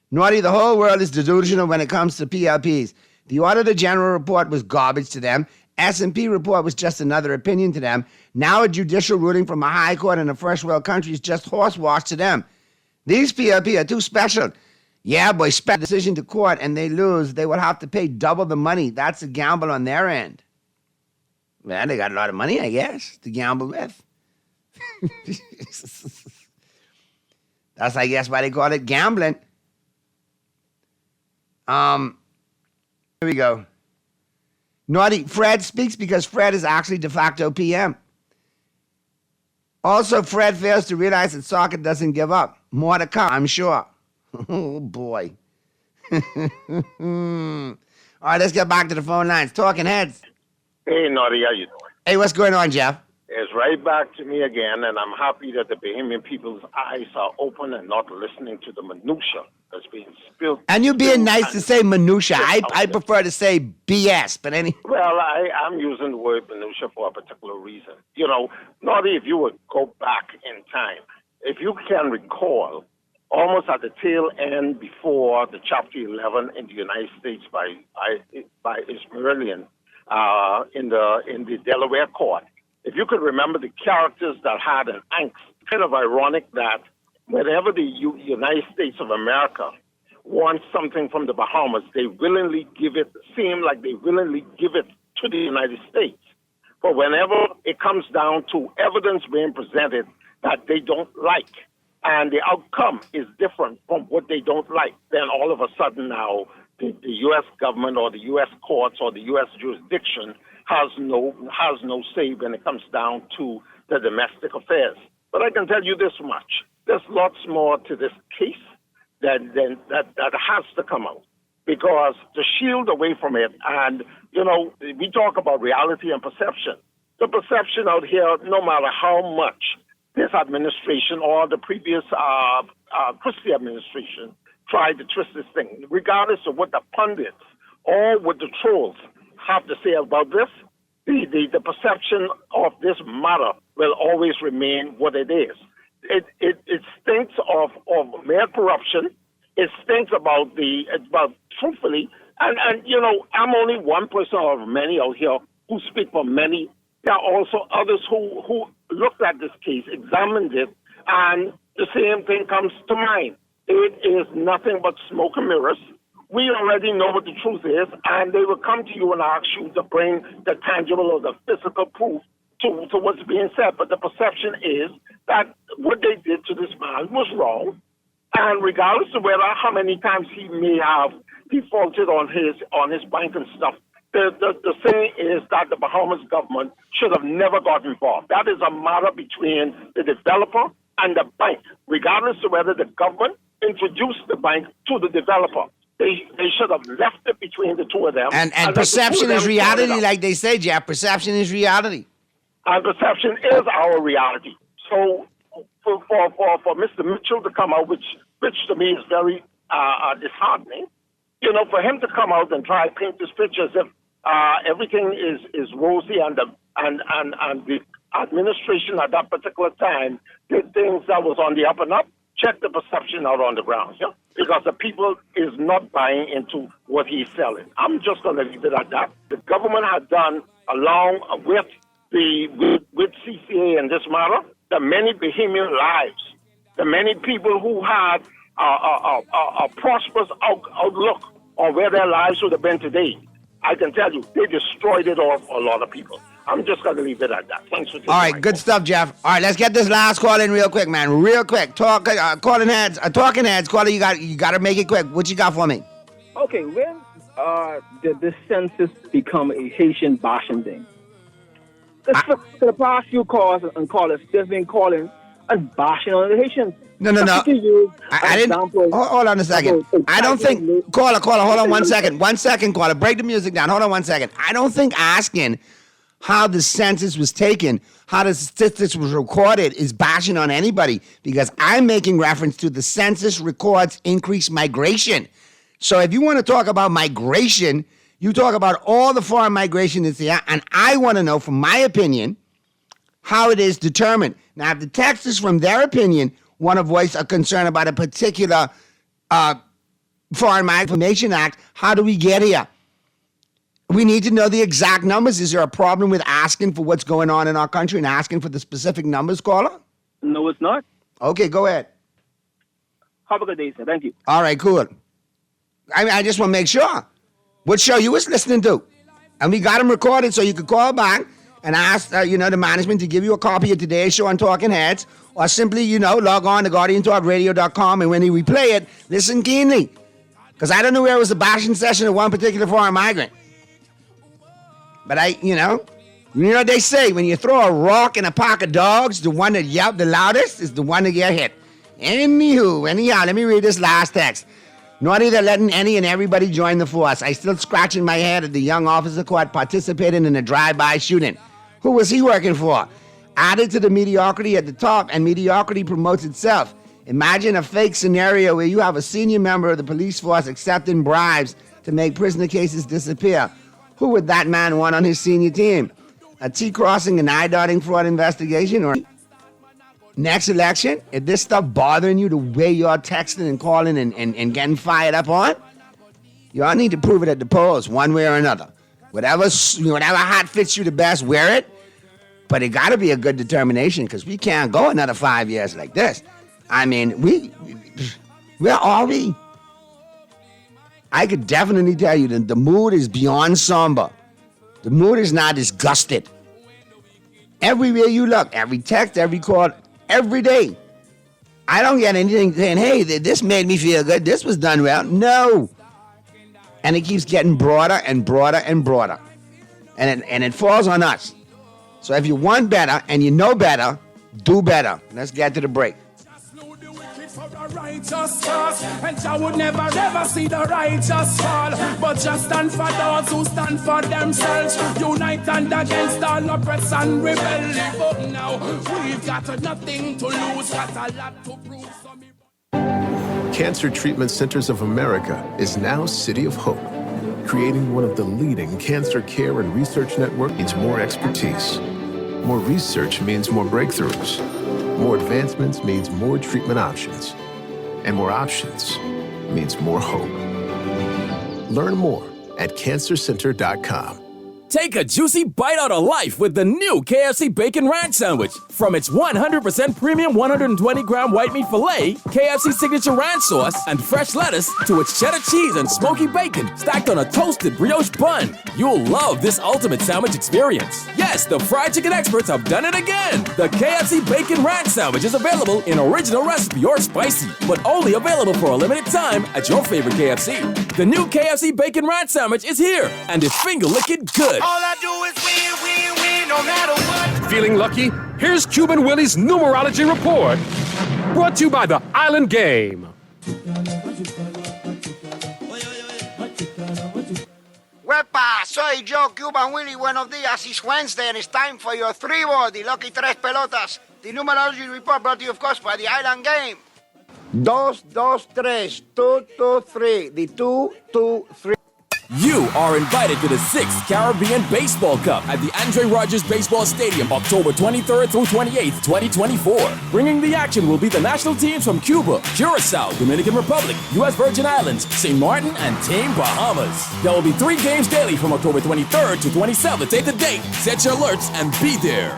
Speaker 5: Naughty, the whole world is delusional when it comes to PLPs. The Auditor General report was garbage to them. S&P report was just another opinion to them. Now a judicial ruling from a high court in a first world country is just horsewash to them. These PLP are too special. Yeah, boy, spec decision to court and they lose, they will have to pay double the money. That's a gamble on their end. Well, they got a lot of money, I guess, to gamble with. That's, I guess, why they call it gambling. Here we go. Naughty, Fred speaks because Fred is actually de facto PM. Also, Fred fails to realize that Sarkis doesn't give up. More to come, I'm sure. Oh, boy. All right, let's get back to the phone lines. Talking Heads.
Speaker 15: Hey, Naughty, how you doing?
Speaker 5: Hey, what's going on, Jeff?
Speaker 15: It's right back to me again, and I'm happy that the Bahamian people's eyes are open and not listening to the minutia that's being spilled.
Speaker 5: And you being nice to say minutia. I prefer to say BS, but any...
Speaker 15: Well, I'm using the word minutia for a particular reason. You know, Naughty, if you would go back in time, if you can recall, almost at the tail end before the Chapter 11 in the United States by Ismailian in the Delaware court, if you could remember the characters that had an angst, kind of ironic that whenever the United States of America wants something from the Bahamas, they willingly give it, seem like they willingly give it to the United States. But whenever it comes down to evidence being presented that they don't like, and the outcome is different from what they don't like, then all of a sudden now the U.S. government or the U.S. courts or the U.S. jurisdiction has no say when it comes down to the domestic affairs. But I can tell you this much. There's lots more to this case that has to come out. Because to shield away from it, and, you know, we talk about reality and perception. The perception out here, no matter how much this administration or the previous Christie administration tried to twist this thing, regardless of what the pundits or what the trolls have to say about this, the perception of this matter will always remain what it is. It stinks of mere corruption. It stinks about truthfully, and you know, I'm only one person of many out here who speak for many. There are also others who looked at this case, examined it, and the same thing comes to mind. It is nothing but smoke and mirrors. We already know what the truth is, and they will come to you and ask you to bring the tangible or the physical proof to what's being said. But the perception is that what they did to this man was wrong, and regardless of how many times he may have defaulted on his bank and stuff, the saying is that the Bahamas government should have never got involved. That is a matter between the developer and the bank, regardless of whether the government introduced the bank to the developer. They should have left it between the two of them. And
Speaker 5: perception is reality, like they say, Jeff. Perception is reality.
Speaker 15: And perception is our reality. So for Mr. Mitchell to come out, which to me is very disheartening, you know, for him to come out and try to paint this picture as if everything is rosy and the administration at that particular time did things that was on the up and up, check the perception out on the ground, yeah? Because the people is not buying into what he's selling. I'm just going to leave it at that. The government has done, along with with CCA in this matter, the many Bahamian lives, the many people who had a prosperous outlook on where their lives would have been today. I can tell you, they destroyed it all for a lot of people. I'm just going to leave it at that. Thanks for taking
Speaker 5: All right, good stuff, Jeff. All right, let's get this last call in real quick, man. Real quick. Talking heads. Caller, you got to make it quick. What you got for me?
Speaker 16: Okay, when did this census become a Haitian bashing thing? For the past few calls and callers, they've been calling and bashing on the Haitians.
Speaker 5: No. I didn't. Hold on a second. I don't think. Caller, hold on 1 second. 1 second, caller. Break the music down. Hold on 1 second. I don't think asking how the census was taken, how the statistics was recorded is bashing on anybody, because I'm making reference to the census records increased migration. So if you want to talk about migration, you talk about all the foreign migration that's there, and I want to know, from my opinion, how it is determined. Now, if the Texans, from their opinion, want to voice a concern about a particular Foreign Migration Act, how do we get here? We need to know the exact numbers. Is there a problem with asking for what's going on in our country and asking for the specific numbers, caller?
Speaker 16: No, it's not.
Speaker 5: Okay, go ahead.
Speaker 16: Have a good day, sir. Thank you.
Speaker 5: All right, cool. I just want to make sure what show you was listening to. And we got them recorded so you could call back and ask, the management to give you a copy of today's show on Talking Heads, or simply, log on to GuardianTalkRadio.com, and when you replay it, listen keenly. Because I don't know where it was a bashing session of one particular foreign migrant. But what they say, when you throw a rock in a pack of dogs, the one that yelped the loudest is the one that get hit. Anyhow, let me read this last text. Naughty, they're letting any and everybody join the force. I still scratching my head at the young officer caught participating in a drive-by shooting. Who was he working for? Added to the mediocrity at the top, and mediocrity promotes itself. Imagine a fake scenario where you have a senior member of the police force accepting bribes to make prisoner cases disappear. Who would that man want on his senior team? A T-crossing and I-dotting fraud investigation? Or next election, if this stuff bothering you the way you're texting and calling and getting fired up on, y'all need to prove it at the polls one way or another. Whatever hat fits you the best, wear it. But it got to be a good determination, because we can't go another 5 years like this. I mean, where are we? I could definitely tell you that the mood is beyond somber. The mood is not disgusted. Everywhere you look, every text, every call, every day, I don't get anything saying, hey, this made me feel good, this was done well. No. And it keeps getting broader and broader and broader. And it falls on us. So if you want better and you know better, do better. Let's get to the break.
Speaker 17: Righteous cause, and I would never ever see the righteous fall, but just stand for those who stand for themselves, unite and against all oppress and rebel. But now we've got nothing to lose, got a lot to prove.
Speaker 18: Cancer Treatment Centers of America is now City of Hope, creating one of the leading cancer care and research networks. Needs more expertise. More research means more breakthroughs. More advancements means more treatment options. And more options means more hope. Learn more at cancercenter.com.
Speaker 10: Take a juicy bite out of life with the new KFC Bacon Ranch Sandwich. From its 100% premium 120-gram white meat filet, KFC signature ranch sauce, and fresh lettuce, to its cheddar cheese and smoky bacon stacked on a toasted brioche bun. You'll love this ultimate sandwich experience. Yes, the fried chicken experts have done it again. The KFC Bacon Ranch Sandwich is available in original recipe or spicy, but only available for a limited time at your favorite KFC. The new KFC Bacon Ranch Sandwich is here and is finger-licking good.
Speaker 17: All I do is win, no matter what.
Speaker 6: Feeling lucky? Here's Cuban Willie's numerology report. Brought to you by the Island Game.
Speaker 5: Wepa, soy yo, Cuban Willie. Buenos días. It's Wednesday and it's time for your 3-ball, the lucky tres pelotas. The numerology report brought to you, of course, by the Island Game. 2, 2, 3. 2, 2, 3. The 2, 2, 3.
Speaker 10: You are invited to the 6th Caribbean Baseball Cup at the Andre Rogers Baseball Stadium, October 23rd through 28th, 2024. Bringing the action will be the national teams from Cuba, Curacao, Dominican Republic, U.S. Virgin Islands, St. Martin, and Team Bahamas. There will be 3 games daily from October 23rd to 27th. Take the date, set your alerts, and be there.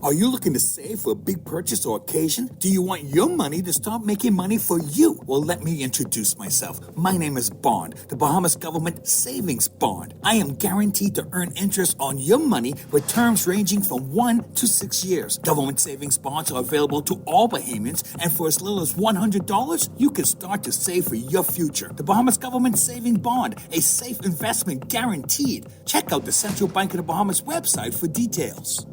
Speaker 19: Are you looking to save for a big purchase or occasion? Do you want your money to start making money for you? Well, let me introduce myself. My name is Bond, the Bahamas Government Savings Bond. I am guaranteed to earn interest on your money with terms ranging from 1 to 6 years. Government savings bonds are available to all Bahamians, and for as little as $100, you can start to save for your future. The Bahamas Government Savings Bond, a safe investment guaranteed. Check out the Central Bank of the Bahamas website for details.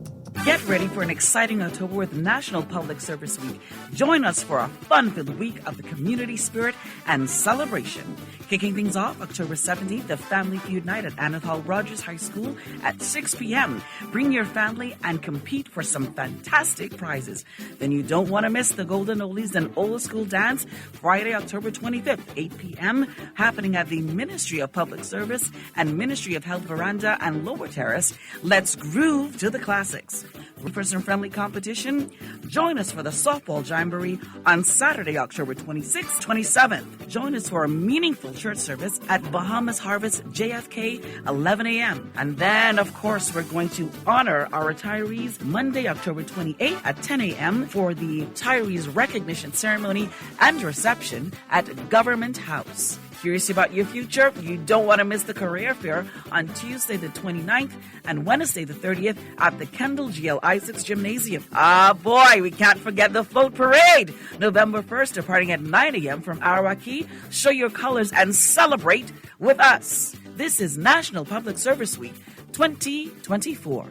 Speaker 20: Get ready for an exciting October with National Public Service Week. Join us for a fun-filled week of the community spirit and celebration. Kicking things off October 17th, the Family Feud Night at Anethol Rogers High School at 6 p.m. Bring your family and compete for some fantastic prizes. Then you don't want to miss the Golden Oldies and Old School Dance, Friday, October 25th, 8 p.m., happening at the Ministry of Public Service and Ministry of Health Veranda and Lower Terrace. Let's groove to the classics. For person-friendly competition, join us for the Softball Jamboree on Saturday, October 26th, 27th. Join us for a meaningful church service at Bahamas Harvest JFK, 11 a.m. And then, of course, we're going to honor our retirees Monday, October 28th at 10 a.m. for the retirees recognition ceremony and reception at Government House. Curious about your future? You don't want to miss the career fair on Tuesday the 29th and Wednesday the 30th at the Kendall G.L. Isaacs Gymnasium. Ah, boy, we can't forget the float parade. November 1st, departing at 9 a.m. from Arawaki. Show your colors and celebrate with us. This is National Public Service Week 2024.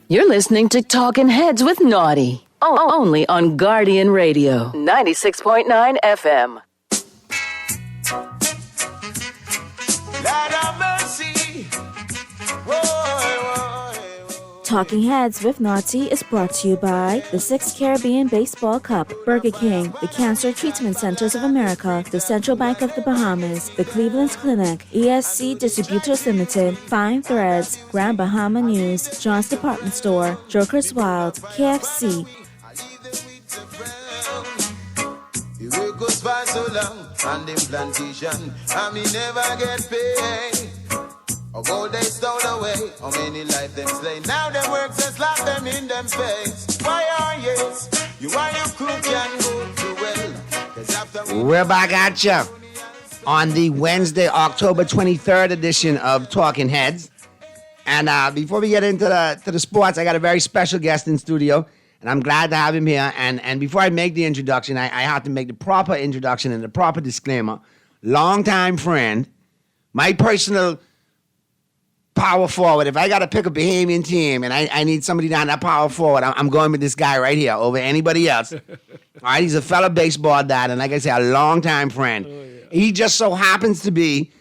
Speaker 1: You're listening to Talking Heads with Naughty. Only on Guardian Radio, 96.9 FM.
Speaker 3: Lord have mercy.
Speaker 4: Talking Heads with Naughty is brought to you by the 6th Caribbean Baseball Cup, Burger King, the Cancer Treatment Centers of America, the Central Bank of the Bahamas, the Cleveland Clinic, ESC Distributors Limited, Fine Threads, Grand Bahama News, John's Department Store, Joker's Wild, KFC.
Speaker 3: The work goes by so long on them plantation, and me never get paid. A gold they stole away, how many life them slay. Now them work just lock them in them face. Why are yes, you are your crew can go too well. 'Cause after
Speaker 5: We're back at you on the Wednesday, October 23rd edition of Talking Heads. And before we get into the sports, I got a very special guest in studio, and I'm glad to have him here. And before I make the introduction, I have to make the proper introduction and the proper disclaimer. Longtime friend, my personal power forward. If I got to pick a Bahamian team and I need somebody down that power forward, I'm going with this guy right here over anybody else. All right, he's a fellow baseball dad, and like I say, a longtime friend. Oh, yeah. He just so happens to be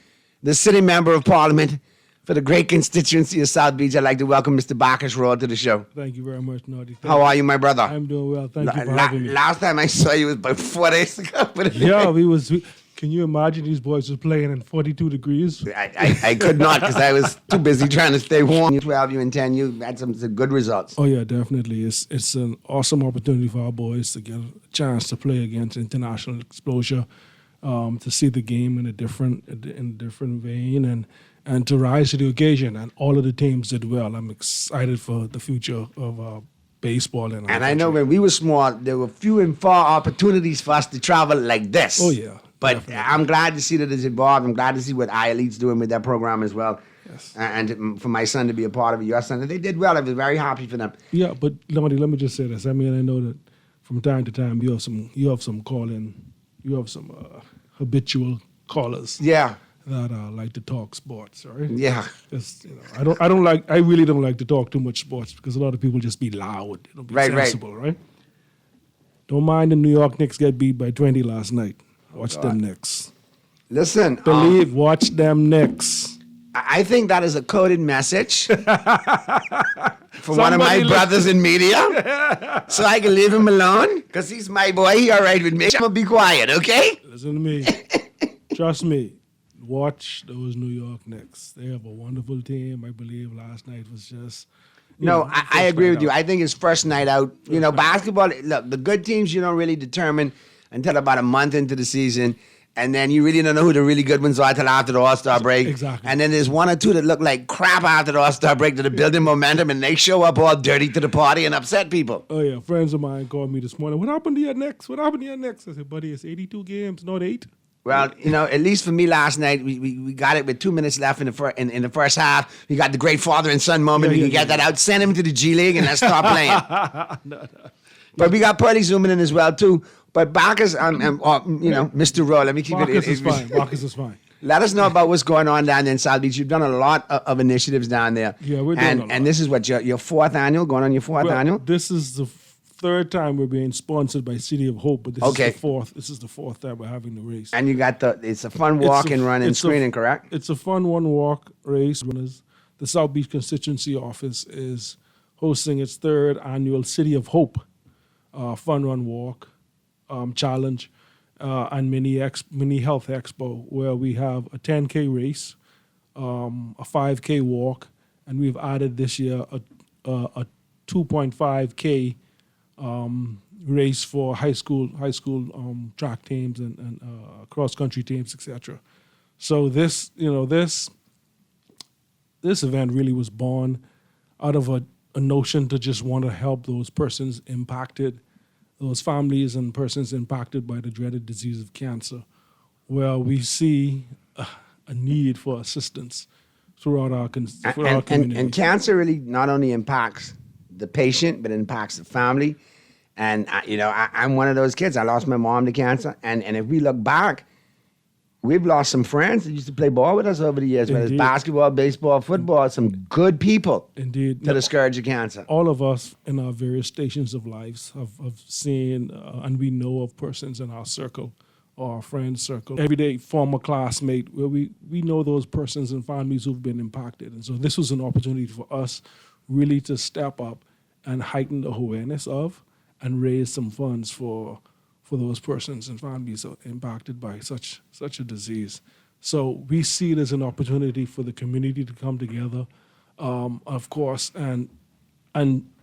Speaker 5: the sitting member of Parliament for the great constituency of South Beach. I'd like to welcome Mr. Bacchus Road to the show.
Speaker 21: Thank you very much, Naughty.
Speaker 5: How are you, my brother?
Speaker 21: I'm doing well. Thank you for having me.
Speaker 5: Last time I saw you was about 4 days ago.
Speaker 21: Yeah, can you imagine these boys were playing in 42 degrees?
Speaker 5: I could not because I was too busy trying to stay warm. You 12, you and 10, you had some good results.
Speaker 21: Oh, yeah, definitely. It's an awesome opportunity for our boys to get a chance to play against international exposure, to see the game in a different vein and to rise to the occasion. And all of the teams did well. I'm excited for the future of baseball. And
Speaker 5: I know when we were small, there were few and far opportunities for us to travel like this.
Speaker 21: Oh, yeah.
Speaker 5: But
Speaker 21: definitely.
Speaker 5: I'm glad to see that it's involved. I'm glad to see what iElite's doing with that program as well.
Speaker 21: Yes.
Speaker 5: And for my son to be a part of it, your son. And they did well. I was very happy for them.
Speaker 21: Yeah, but let me just say this. I mean, I know that from time to time you have some habitual callers.
Speaker 5: Yeah.
Speaker 21: That like to talk sports, right?
Speaker 5: Yeah.
Speaker 21: Just, I really don't like to talk too much sports because a lot of people just be loud. They don't be sensible, right? Don't mind the New York Knicks get beat by 20 last night. Watch them Knicks.
Speaker 5: Listen.
Speaker 21: Watch them Knicks.
Speaker 5: I think that is a coded message for one of my brothers in media, so I can leave him alone because he's my boy. He all right with me. I'm going to be quiet, okay?
Speaker 21: Listen to me. Trust me. Watch those New York Knicks. They have a wonderful team. I believe last night was just.
Speaker 5: I agree with you. I think it's first night out. Basketball, look, the good teams you don't really determine until about a month into the season. And then you really don't know who the really good ones are until after the All-Star break.
Speaker 21: Exactly.
Speaker 5: And then there's one or two that look like crap after the All-Star break that are building momentum, and they show up all dirty to the party and upset people.
Speaker 21: Oh, yeah. Friends of mine called me this morning. What happened to your Knicks? What happened to your Knicks? I said, buddy, it's 82 games, not 8.
Speaker 5: Well, at least for me last night, we got it with 2 minutes left in the first half. We got the great father and son moment. We can get that out, send him to the G League, and let's start playing.
Speaker 21: No.
Speaker 5: But we got Pearly zooming in as well, too. But Bacchus, Mr. Rowe, let me keep
Speaker 21: Bacchus
Speaker 5: it.
Speaker 21: is fine. Bacchus is fine.
Speaker 5: Let us know about what's going on down there in South Beach. You've done a lot of initiatives down there.
Speaker 21: Yeah, we're doing a lot.
Speaker 5: And this is what, your fourth annual, going on your fourth annual?
Speaker 21: This is the third time we're being sponsored by City of Hope, but this is the fourth. This is the fourth time we're having the race.
Speaker 5: And you got it's a fun walk and run and screening, correct?
Speaker 21: It's a fun one-walk race. The South Beach Constituency Office is hosting its third annual City of Hope Fun Run Walk Challenge and mini health expo, where we have a 10K race, a 5K walk, and we've added this year a 2.5K race for high school track teams and cross country teams, etc. So this event really was born out of a notion to just want to help those persons impacted, those families and persons impacted by the dreaded disease of cancer, where we see a need for assistance throughout our community.
Speaker 5: And cancer really not only impacts the patient, but it impacts the family. And, I'm one of those kids. I lost my mom to cancer. And if we look back, we've lost some friends that used to play ball with us over the years, whether it's basketball, baseball, football, some good people
Speaker 21: Indeed.
Speaker 5: to the scourge of cancer.
Speaker 21: All of us in our various stations of lives have seen and we know of persons in our circle or our friends' circle, everyday former classmate, where we know those persons and families who've been impacted. And so this was an opportunity for us really to step up and heighten the awareness of and raise some funds for those persons and families impacted by such a disease. So we see it as an opportunity for the community to come together, of course, and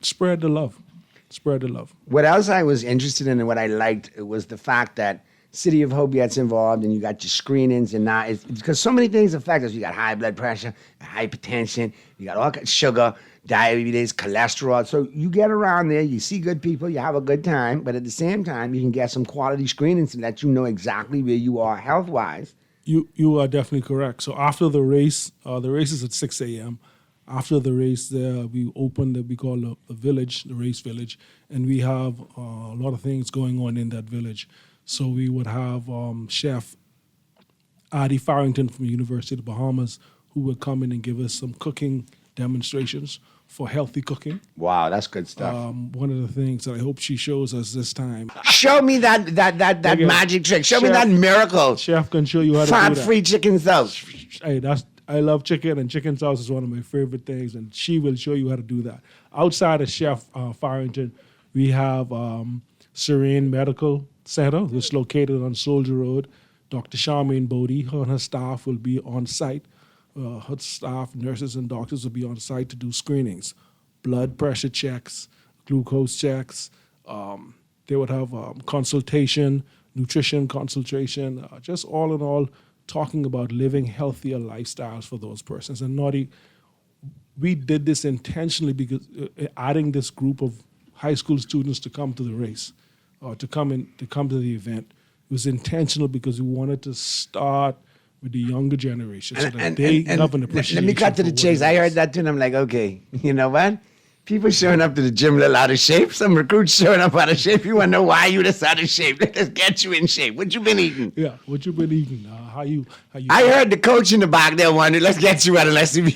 Speaker 21: spread the love. Spread the love.
Speaker 5: What else I was interested in and what I liked was the fact that City of Hope gets involved and you got your screenings and now it's because so many things affect us. You got high blood pressure, hypertension, you got all kinds of sugar, diabetes, cholesterol. So you get around there, you see good people, you have a good time, but at the same time, you can get some quality screenings to let you know exactly where you are health-wise.
Speaker 21: You are definitely correct. So after the race is at 6 a.m. After the race there, we open what we call the village, the race village, and we have a lot of things going on in that village. So we would have Chef Adi Farrington from the University of the Bahamas who would come in and give us some cooking demonstrations for healthy cooking.
Speaker 5: Wow, that's good stuff.
Speaker 21: One of the things that I hope she shows us this time.
Speaker 5: Show me that magic trick. Show me that miracle.
Speaker 21: Chef can show you how to do that.
Speaker 5: Fat-free chicken sauce.
Speaker 21: Hey, I love chicken, and chicken sauce is one of my favorite things, and she will show you how to do that. Outside of Chef Farrington, we have Serene Medical Center, which is located on Soldier Road. Dr. Charmaine Bodie, her and her staff will be on site. Her staff, nurses and doctors will be on site to do screenings, blood pressure checks, glucose checks. They would have consultation, nutrition consultation, just all in all, talking about living healthier lifestyles for those persons. And Naughty, we did this intentionally because adding this group of high school students to come to the race, or to come to the event, it was intentional because we wanted to start with the younger generation so that they have an appreciation.
Speaker 5: Let me cut to the chase. I heard that too, and I'm like, okay, you know what? People showing up to the gym a little out of shape. Some recruits showing up out of shape. You want to know why you this out of shape? Let's get you in shape. What you been eating?
Speaker 21: Yeah, what you been eating? How you?
Speaker 5: I heard the coach in the back there wanted, let's get you out of let's see.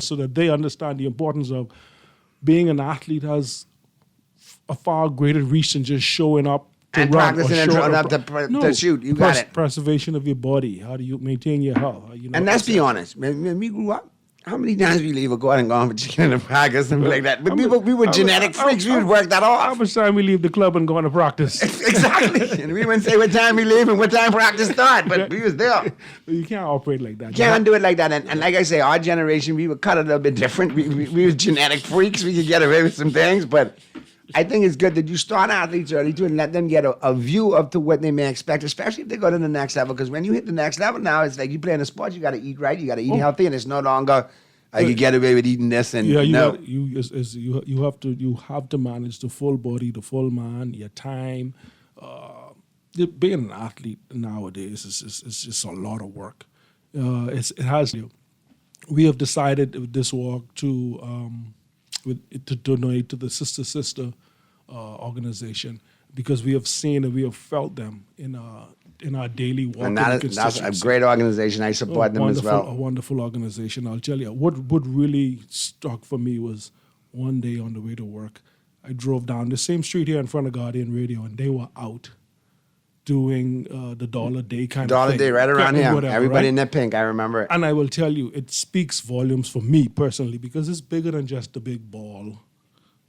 Speaker 21: So that they understand the importance of being an athlete has a far greater reach than just showing up to
Speaker 5: and
Speaker 21: run
Speaker 5: practicing and showing up to shoot. You got it.
Speaker 21: Preservation of your body. How do you maintain your health?
Speaker 5: And let's be honest. When we grew up, How many times we leave a go out and go on for chicken and practice and like that? But we were genetic freaks. We would work that off.
Speaker 21: How much time we leave the club and go on to practice?
Speaker 5: Exactly. And we wouldn't say what time we leave and what time practice start, but we was there.
Speaker 21: You can't operate like that.
Speaker 5: You can't do it like that. And like I say, our generation, we were cut a little bit different. We were genetic freaks. We could get away with some things, but I think it's good that you start athletes early too and let them get a view of to what they may expect, especially if they go to the next level. Because when you hit the next level now, it's like you play in a sport, you got to eat right, you got to eat healthy, and it's no longer I could get away with eating this and
Speaker 21: you
Speaker 5: no.
Speaker 21: you have to manage the full body, the full man, your time. Being an athlete nowadays is just a lot of work. It has. We have decided with this walk to donate to the Sister organization because we have seen and we have felt them in our daily walk.
Speaker 5: And that's a great organization. I support them as well.
Speaker 21: A wonderful organization. I'll tell you, what really struck for me was one day on the way to work, I drove down the same street here in front of Guardian Radio, and they were out doing the Dollar Day kind of
Speaker 5: Dollar
Speaker 21: thing.
Speaker 5: Day right around here.
Speaker 21: Whatever,
Speaker 5: Everybody
Speaker 21: right?
Speaker 5: in that pink, I remember it.
Speaker 21: And I will tell you, it speaks volumes for me personally because it's bigger than just the big ball.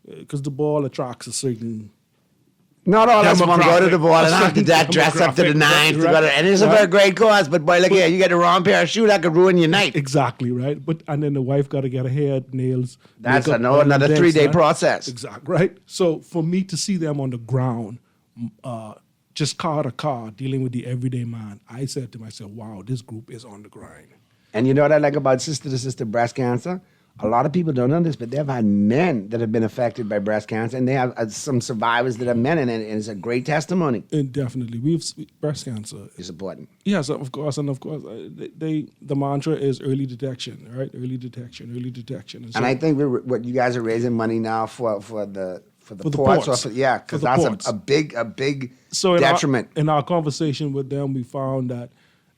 Speaker 21: Because the ball attracts a certain...
Speaker 5: Not all of us want to go to the ball and after that dress up to the nines.
Speaker 21: Right,
Speaker 5: and it's a very great cause, but boy, look here, you get the wrong pair of shoes, that could ruin your night.
Speaker 21: Exactly, right? And then the wife got to get her hair, nails.
Speaker 5: That's
Speaker 21: makeup,
Speaker 5: another
Speaker 21: this,
Speaker 5: 3-day
Speaker 21: that.
Speaker 5: process.
Speaker 21: Exactly, right? So for me to see them on the ground, just car to car, dealing with the everyday man, I said to myself, wow, this group is on the grind.
Speaker 5: And you know what I like about sister to sister breast cancer? A lot of people don't know this, but they've had men that have been affected by breast cancer, and they have some survivors that are men, and it's a great testimony.
Speaker 21: And definitely, breast cancer
Speaker 5: is important.
Speaker 21: Yes, of course, and of course, the mantra is early detection, right? Early detection.
Speaker 5: And I think what you guys are raising money now for the ports.
Speaker 21: ports.
Speaker 5: Because that's a big detriment.
Speaker 21: In our conversation with them, we found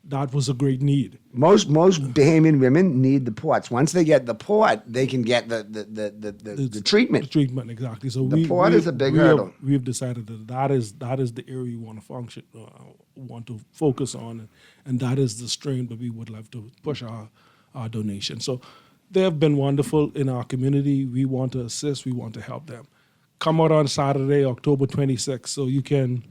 Speaker 21: that was a great need.
Speaker 5: Most Bahamian women need the ports. Once they get the port, they can get the treatment.
Speaker 21: The treatment, exactly. So
Speaker 5: the port is a big hurdle.
Speaker 21: We've decided that is the area we want to focus on, and that is the strain that we would love to push our donation. So they have been wonderful in our community. We want to assist. We want to help them. Come out on Saturday, October 26th, so you can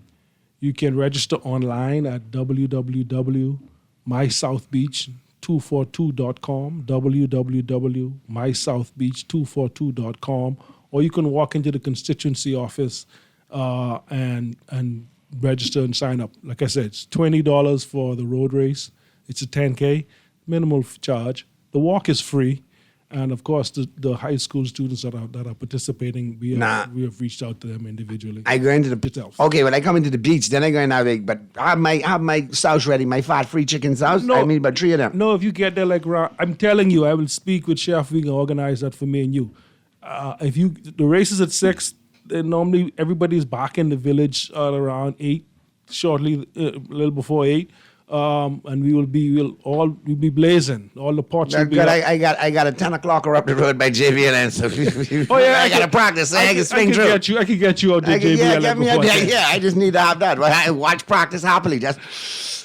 Speaker 21: register online at www.mysouthbeach242.com, www.mysouthbeach242.com, or you can walk into the constituency office and register and sign up. Like I said, it's $20 for the road race. It's a 10K, minimal charge. The walk is free. And of course, the high school students that are participating, we have reached out to them individually.
Speaker 5: I go into when I come into the beach, then I go in there, but I have my sauce ready, my fat-free chicken sauce.
Speaker 21: No,
Speaker 5: I need about 3 of them.
Speaker 21: No, if you get there I'm telling you, I will speak with Chef. We can organize that for me and you. The race is at 6. Normally everybody's back in the village at around 8, shortly a little before 8. And we'll be blazing. All the pots will be
Speaker 5: good.
Speaker 21: up.
Speaker 5: I got a 10 o'clocker up the road by JVLN, so I got to practice. I can swing through.
Speaker 21: I can get you out there, JVLN.
Speaker 5: Yeah, I just need to have that. But I watch practice happily, just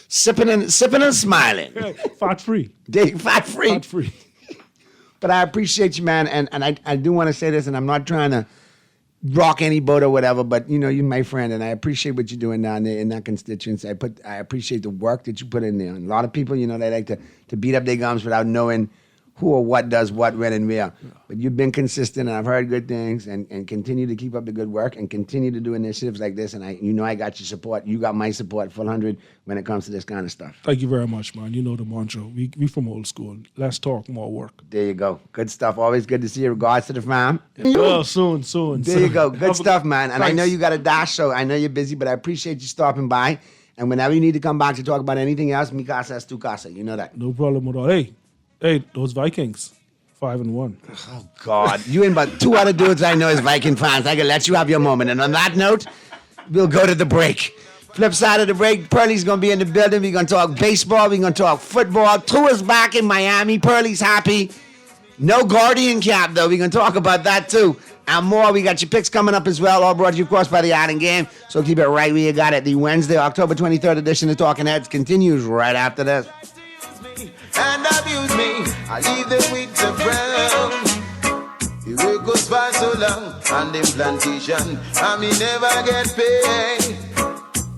Speaker 5: sipping and smiling.
Speaker 21: Fat free.
Speaker 5: Fat free. But I appreciate you, man, and I do want to say this, and I'm not trying to rock any boat or whatever, but you're my friend, and I appreciate what you're doing down there in that constituency. I appreciate the work that you put in there. And a lot of people, they like to beat up their gums without knowing who or what does what, when, and where. Yeah. But you've been consistent, and I've heard good things, and continue to keep up the good work, and continue to do initiatives like this. And I got your support. You got my support, full 100, when it comes to this kind of stuff.
Speaker 21: Thank you very much, man. You know the mantra. We from old school. Less talk, more work.
Speaker 5: There you go. Good stuff. Always good to see you. Regards to the fam.
Speaker 21: Oh, soon.
Speaker 5: There you go. Good stuff, man. And thanks. I know you got a dash, so I know you're busy, but I appreciate you stopping by. And whenever you need to come back to talk about anything else, mi casa es tu casa. You know that.
Speaker 21: No problem at all. Hey, those Vikings, 5-1.
Speaker 5: Oh, God. You and about 2 other dudes I know as Viking fans. I can let you have your moment. And on that note, we'll go to the break. Flip side of the break, Pearlie's going to be in the building. We're going to talk baseball. We're going to talk football. Tua's back in Miami. Pearlie's happy. No Guardian cap, though. We're going to talk about that, too. And more. We got your picks coming up as well. All brought to you, of course, by the Island Game. So keep it right where you got it. The Wednesday, October 23rd edition of Talking Heads continues right after this.
Speaker 3: And abuse me. me, I leave them with the brown. The work goes by so long on them plantation, and me never get paid.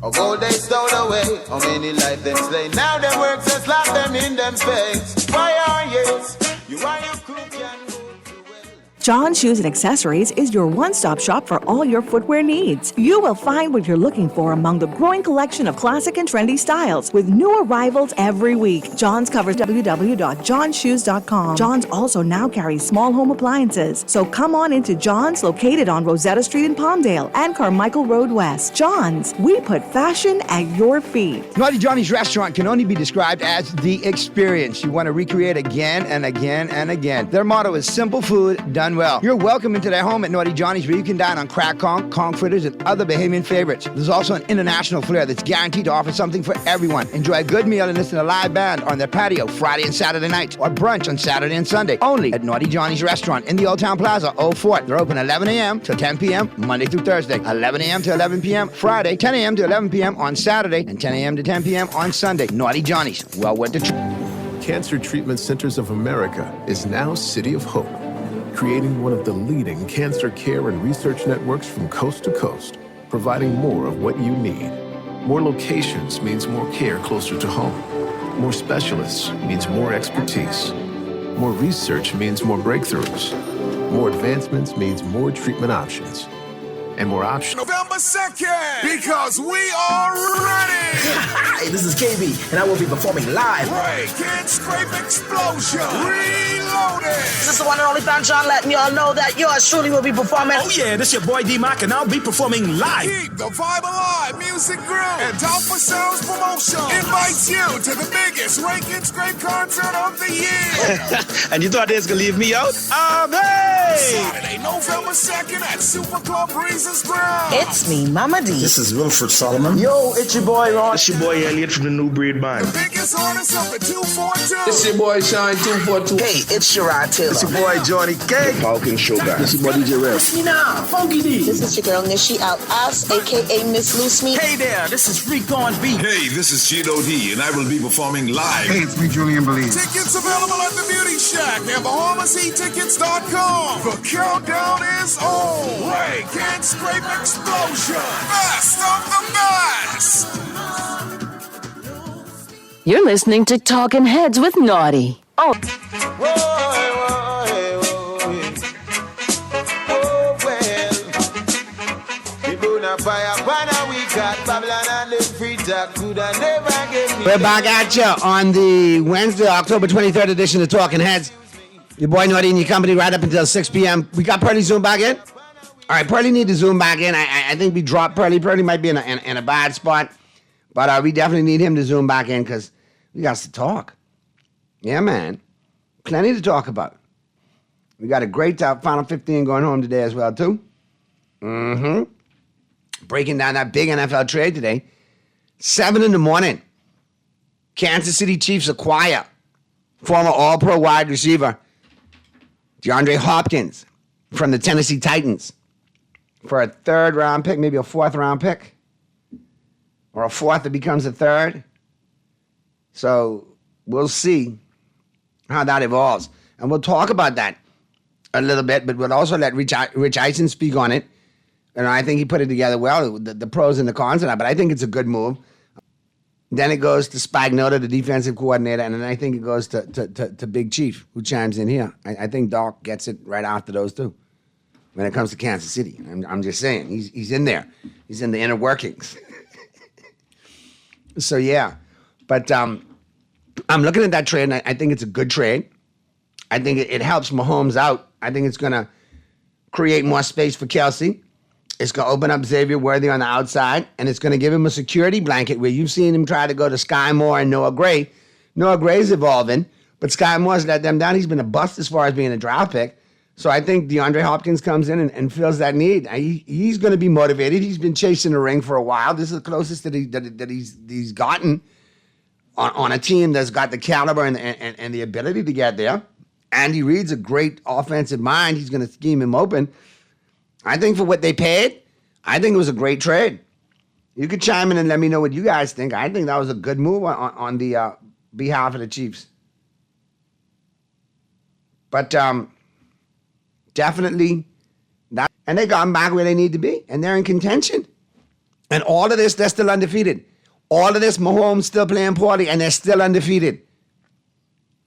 Speaker 3: A gold they stole away, how many life them slay. Now them work just lock them in them face. Why are yes, you are your crook and
Speaker 12: John Shoes and Accessories is your one-stop shop for all your footwear needs. You will find what you're looking for among the growing collection of classic and trendy styles with new arrivals every week. John's covers www.johnshoes.com. John's also now carries small home appliances. So come on into John's, located on Rosetta Street in Palmdale and Carmichael Road West. John's, we put fashion at your feet.
Speaker 5: Naughty Johnny's restaurant can only be described as the experience you want to recreate again and again and again. Their motto is simple food done well. You're welcome into their home at Naughty Johnny's, where you can dine on crack conch fritters, and other Bahamian favorites. There's also an international flair that's guaranteed to offer something for everyone. Enjoy a good meal and listen to a live band on their patio Friday and Saturday nights, or brunch on Saturday and Sunday, only at Naughty Johnny's restaurant in the Old Town Plaza, Old Fort. They're open 11 a.m. till 10 p.m. Monday through Thursday, 11 a.m. to 11 p.m. Friday, 10 a.m. to 11 p.m. on Saturday, and 10 a.m. to 10 p.m. on Sunday. Naughty Johnny's, well worth the trip.
Speaker 18: Cancer Treatment Centers of America is now City of Hope, creating one of the leading cancer care and research networks from coast to coast, providing more of what you need. More locations means more care closer to home. More specialists means more expertise. More research means more breakthroughs. More advancements means more treatment options. And more options.
Speaker 2: November 2nd, because we are ready.
Speaker 22: Hi, this is KB, and I will be performing live.
Speaker 2: Ray Can't Scrape Explosion, Reloaded.
Speaker 22: This is the one and only Fan John letting y'all know that yours truly will be performing.
Speaker 23: Oh yeah, this your boy D-Mac, and I'll be performing live.
Speaker 2: Keep the vibe alive, music groove, and Alpha Sounds Promotion invites you to the biggest Ray Can't Scrape concert of the year.
Speaker 23: And you thought they was gonna leave me out? Hey!
Speaker 2: Saturday, November 2nd at Super Club Breezes Ground.
Speaker 22: It's me, Mama D.
Speaker 23: This is Wilfred Solomon.
Speaker 22: Yo, it's your boy Ron.
Speaker 23: It's your boy Elliot from the New Breed Band.
Speaker 2: The biggest artist of the 242.
Speaker 23: It's your boy Shine 242.
Speaker 22: Hey, it's Sherrod Taylor.
Speaker 23: It's your boy Johnny K. Falcon Sugar. It's your boy DJ Rev.
Speaker 22: It's me now, Funky D.
Speaker 24: This is your girl Nishi Al-As, a.k.a. Miss Loose Me.
Speaker 23: Hey there, this is Freak on Beat.
Speaker 2: Hey, this is Cheeto D, and I will be performing live.
Speaker 23: Hey, it's me, Julian Belize.
Speaker 2: Tickets available at the Beauty Shack and BahamasEatTickets.com. The countdown is on. Ray Can't Scrape Explosion. Best of the best.
Speaker 1: You're listening to Talking Heads with Naughty. Oh.
Speaker 5: We're back at you on the Wednesday, October 23rd edition of Talking Heads. Your boy Naughty and your company right up until 6 p.m. We got Pearly Zoom back in? All right, Pearly need to zoom back in. I think we dropped Pearly. Pearly might be in a bad spot. But we definitely need him to zoom back in because we got to talk. Yeah, man. Plenty to talk about. We got a great Final 15 going home today as well, too. Breaking down that big NFL trade today. 7 in the morning. Kansas City Chiefs acquire former All-Pro wide receiver DeAndre Hopkins from the Tennessee Titans for a 3rd-round pick, maybe a 4th-round pick, or a 4th that becomes a 3rd. So we'll see how that evolves. And we'll talk about that a little bit, but we'll also let Rich Eisen speak on it. And I think he put it together well, the pros and the cons of that, but I think it's a good move. Then it goes to Spagnuolo, the defensive coordinator, and then I think it goes to Big Chief, who chimes in here. I think Doc gets it right after those two when it comes to Kansas City. I'm just saying, he's in there. He's in the inner workings. So, yeah. But I'm looking at that trade, and I think it's a good trade. I think it helps Mahomes out. I think it's going to create more space for Kelsey. It's going to open up Xavier Worthy on the outside, and it's going to give him a security blanket where you've seen him try to go to Sky Moore and Noah Gray. Noah Gray's evolving, but Sky Moore's let them down. He's been a bust as far as being a draft pick. So I think DeAndre Hopkins comes in and fills that need. He's going to be motivated. He's been chasing the ring for a while. This is the closest that he's gotten on a team that's got the caliber and the ability to get there. Andy Reid's a great offensive mind. He's going to scheme him open. I think for what they paid, I think it was a great trade. You could chime in and let me know what you guys think. I think that was a good move on the behalf of the Chiefs. But definitely that. And they got back where they need to be. And they're in contention. And all of this, they're still undefeated. All of this, Mahomes still playing poorly, and they're still undefeated.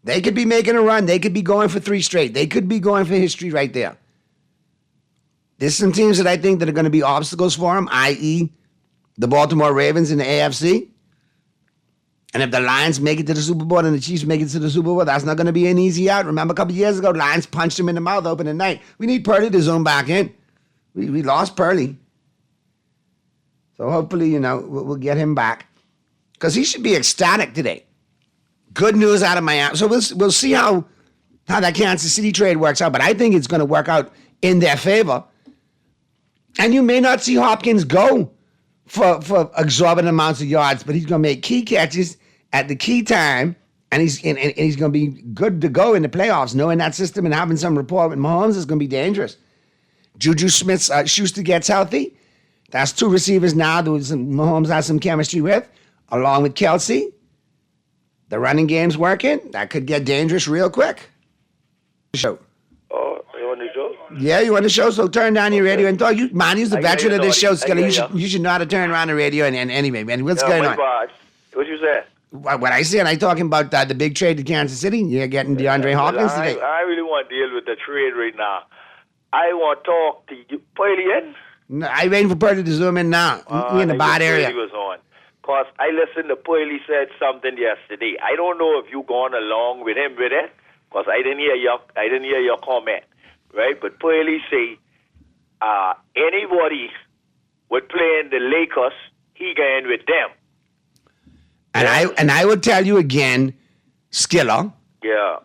Speaker 5: They could be making a run. They could be going for 3 straight. They could be going for history right there. There's some teams that I think that are going to be obstacles for them, i.e., the Baltimore Ravens in the AFC. And if the Lions make it to the Super Bowl and the Chiefs make it to the Super Bowl, that's not going to be an easy out. Remember a couple years ago, Lions punched him in the mouth opening night. We need Purdy to zoom back in. We lost Purdy. So hopefully, we'll get him back. Because he should be ecstatic today. Good news out of Miami. So we'll see how that Kansas City trade works out. But I think it's going to work out in their favor. And you may not see Hopkins go for exorbitant amounts of yards, but he's going to make key catches at the key time, and he's going to be good to go in the playoffs. Knowing that system and having some rapport with Mahomes is going to be dangerous. Juju Smith-Schuster gets healthy. That's 2 receivers now that Mahomes has some chemistry with, along with Kelsey. The running game's working. That could get dangerous real quick. Show.
Speaker 7: Oh, you want the show?
Speaker 5: Yeah, you want the show? So turn down your radio and talk. You're the veteran of this show, Skilla. You should know how to turn around the radio. And anyway, man, what's going on?
Speaker 7: What you say?
Speaker 5: What I said, I talking about the big trade to Kansas City. You're getting DeAndre Hopkins today.
Speaker 7: I really want to deal with the trade right now. I want to talk to you. Purdy in?
Speaker 5: No, I'm waiting for Purdy to zoom in now. We're in a bad area.
Speaker 7: Purdy was on. Because I listened to Purdy said something yesterday. I don't know if you gone along with him with it, because I didn't hear your comment, right? But Purdy say anybody would play in the Lakers, he going with them.
Speaker 5: And I would tell you again, Skilla.
Speaker 7: Yeah.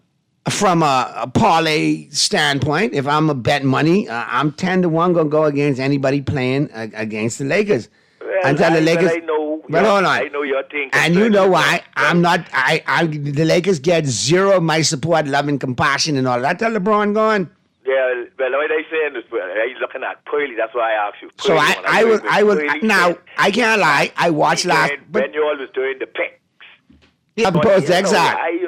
Speaker 5: From a parlay standpoint, if I'm a bet money, I'm 10-1 gonna go against anybody playing against the Lakers. Until the Lakers. But hold on.
Speaker 7: I know your thing.
Speaker 5: And you know why? I'm not. The Lakers get zero of my support, love, and compassion, and all that. Till LeBron gone.
Speaker 7: Yeah, well, what I saying is, he's looking at Purdy. That's why I asked you.
Speaker 5: So I would. Now I can't lie. I watched last.
Speaker 7: When you always doing the picks.
Speaker 5: Yeah, because exactly.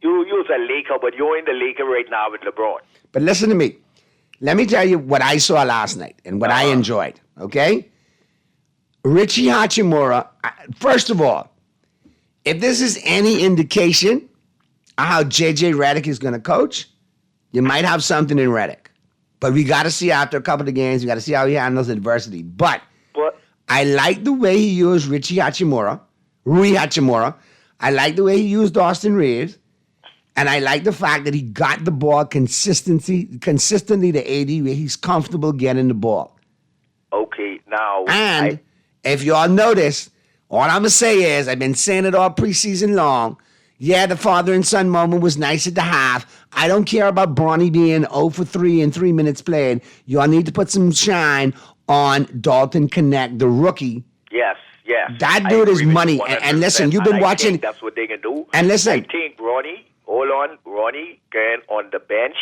Speaker 7: You use a Laker, but you're in the Laker right now with LeBron.
Speaker 5: But listen to me. Let me tell you what I saw last night and what I enjoyed, okay? Richie Hachimura, first of all, if this is any indication of how J.J. Redick is going to coach, you might have something in Redick. But we got to see after a couple of games, we got to see how he handles adversity. But I like the way he used Rui Hachimura. I like the way he used Austin Reeves. And I like the fact that he got the ball consistently to AD where he's comfortable getting the ball.
Speaker 7: Okay, now.
Speaker 5: And if y'all notice, all I'm going to say is, I've been saying it all preseason long. Yeah, the father and son moment was nice at the half. I don't care about Bronny being 0 for 3 in 3 minutes played. Y'all need to put some shine on Dalton Connect, the rookie.
Speaker 7: Yes.
Speaker 5: That dude is money. And listen, you've been watching.
Speaker 7: That's what they can do.
Speaker 5: And listen.
Speaker 7: I think Ronnie can on the bench.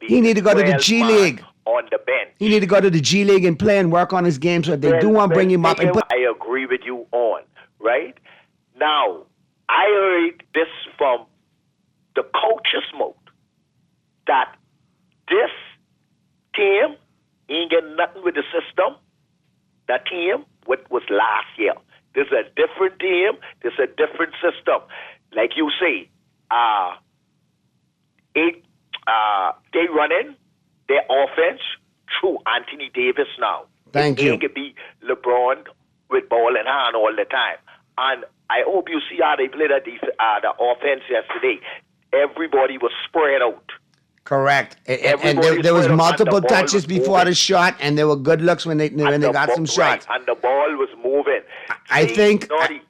Speaker 5: He need to go to the G League.
Speaker 7: On the bench.
Speaker 5: He need to go to the G League and play and work on his game. So if they do want to bring him up.
Speaker 7: I agree with you on, right? Now, I heard this from the coach's mouth that this team ain't getting nothing with the system. That team, what was last year. This is a different team. This is a different system. Like you say, they running their offense through Anthony Davis now.
Speaker 5: Thank you.
Speaker 7: It could be LeBron with ball in hand all the time. And I hope you see how they played the offense yesterday. Everybody was spread out.
Speaker 5: Correct. And there was multiple touches before the shot, and there were good looks when they got some shots.
Speaker 7: And the ball was moving.
Speaker 5: I think.
Speaker 7: Naughty.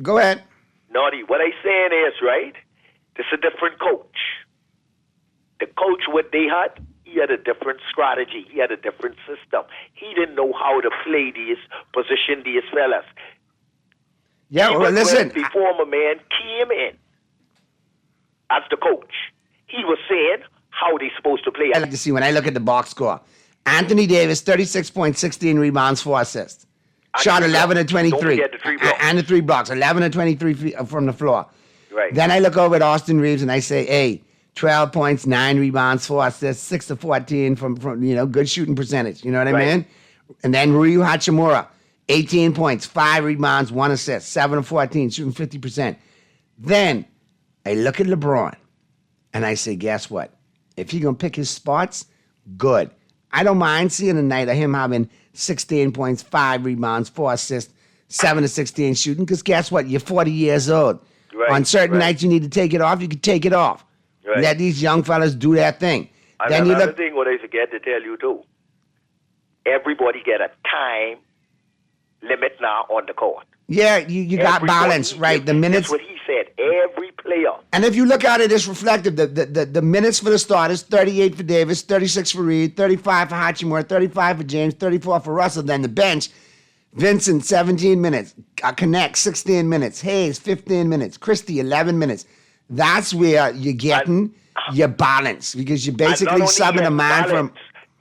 Speaker 5: Go ahead.
Speaker 7: Naughty. What I'm saying is, right, this is a different coach. The coach, what they had, he had a different strategy. He had a different system. He didn't know how to play position these fellas.
Speaker 5: Yeah, well, listen.
Speaker 7: The former man came in as the coach. He was saying how they supposed to play.
Speaker 5: I like to see when I look at the box score. Anthony Davis, 36 points, 16 rebounds, 4 assists. Shot 11 of 23. And the 3 blocks. 11 of 23 from the floor.
Speaker 7: Right.
Speaker 5: Then I look over at Austin Reeves and I say, hey, 12 points, 9 rebounds, 4 assists, 6 to 14 from good shooting percentage. You know what I mean? And then Rui Hachimura, 18 points, 5 rebounds, 1 assist, 7 to 14, shooting 50%. Then I look at LeBron and I say, guess what? If he's going to pick his spots, good. I don't mind seeing a night of him having 16 points, 5 rebounds, 4 assists, 7 to 16 shooting, because guess what? You're 40 years old.
Speaker 7: Right,
Speaker 5: On certain nights you need to take it off, you can take it off.
Speaker 7: Right.
Speaker 5: Let these young fellas do their thing.
Speaker 7: And
Speaker 5: Then you
Speaker 7: another
Speaker 5: look,
Speaker 7: thing what I forget to tell you too, everybody get a time limit now on the court.
Speaker 5: yeah, you got balance, right? The minutes.
Speaker 7: That's what he said. Every player.
Speaker 5: And if you look at it, it's reflective. The minutes for the starters, 38 for Davis, 36 for Reed, 35 for Hachimura, 35 for James, 34 for Russell. Then the bench, Vincent, 17 minutes. Connect, 16 minutes. Hayes, 15 minutes. Christie, 11 minutes. That's where you're getting your balance, because you're basically subbing a man from...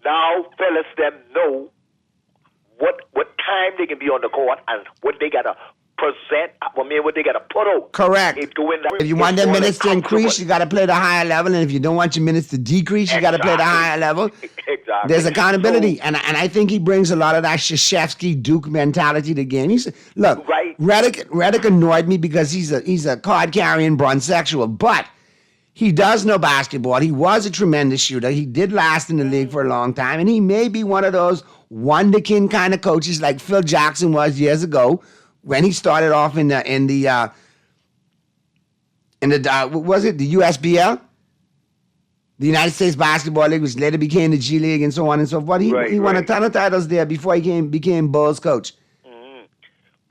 Speaker 7: Now, fellas, them know what time they can be on the court and what they got to present, what they got to put out.
Speaker 5: Correct. If you want their minutes to increase, you got to play the higher level. And if you don't want your minutes to decrease, you got to play the higher level.
Speaker 7: Exactly.
Speaker 5: There's accountability. And I think he brings a lot of that Krzyzewski Duke mentality to the game. Look, Redick annoyed me because he's a card-carrying bronzexual, but he does know basketball. He was a tremendous shooter. He did last in the league for a long time. And he may be one of those wonderkin kind of coaches like Phil Jackson was years ago, when he started off in the was it the USBL, the United States Basketball League, which later became the G League and so on and so forth. He won a ton of titles there before he became Bulls coach.
Speaker 7: Mm-hmm.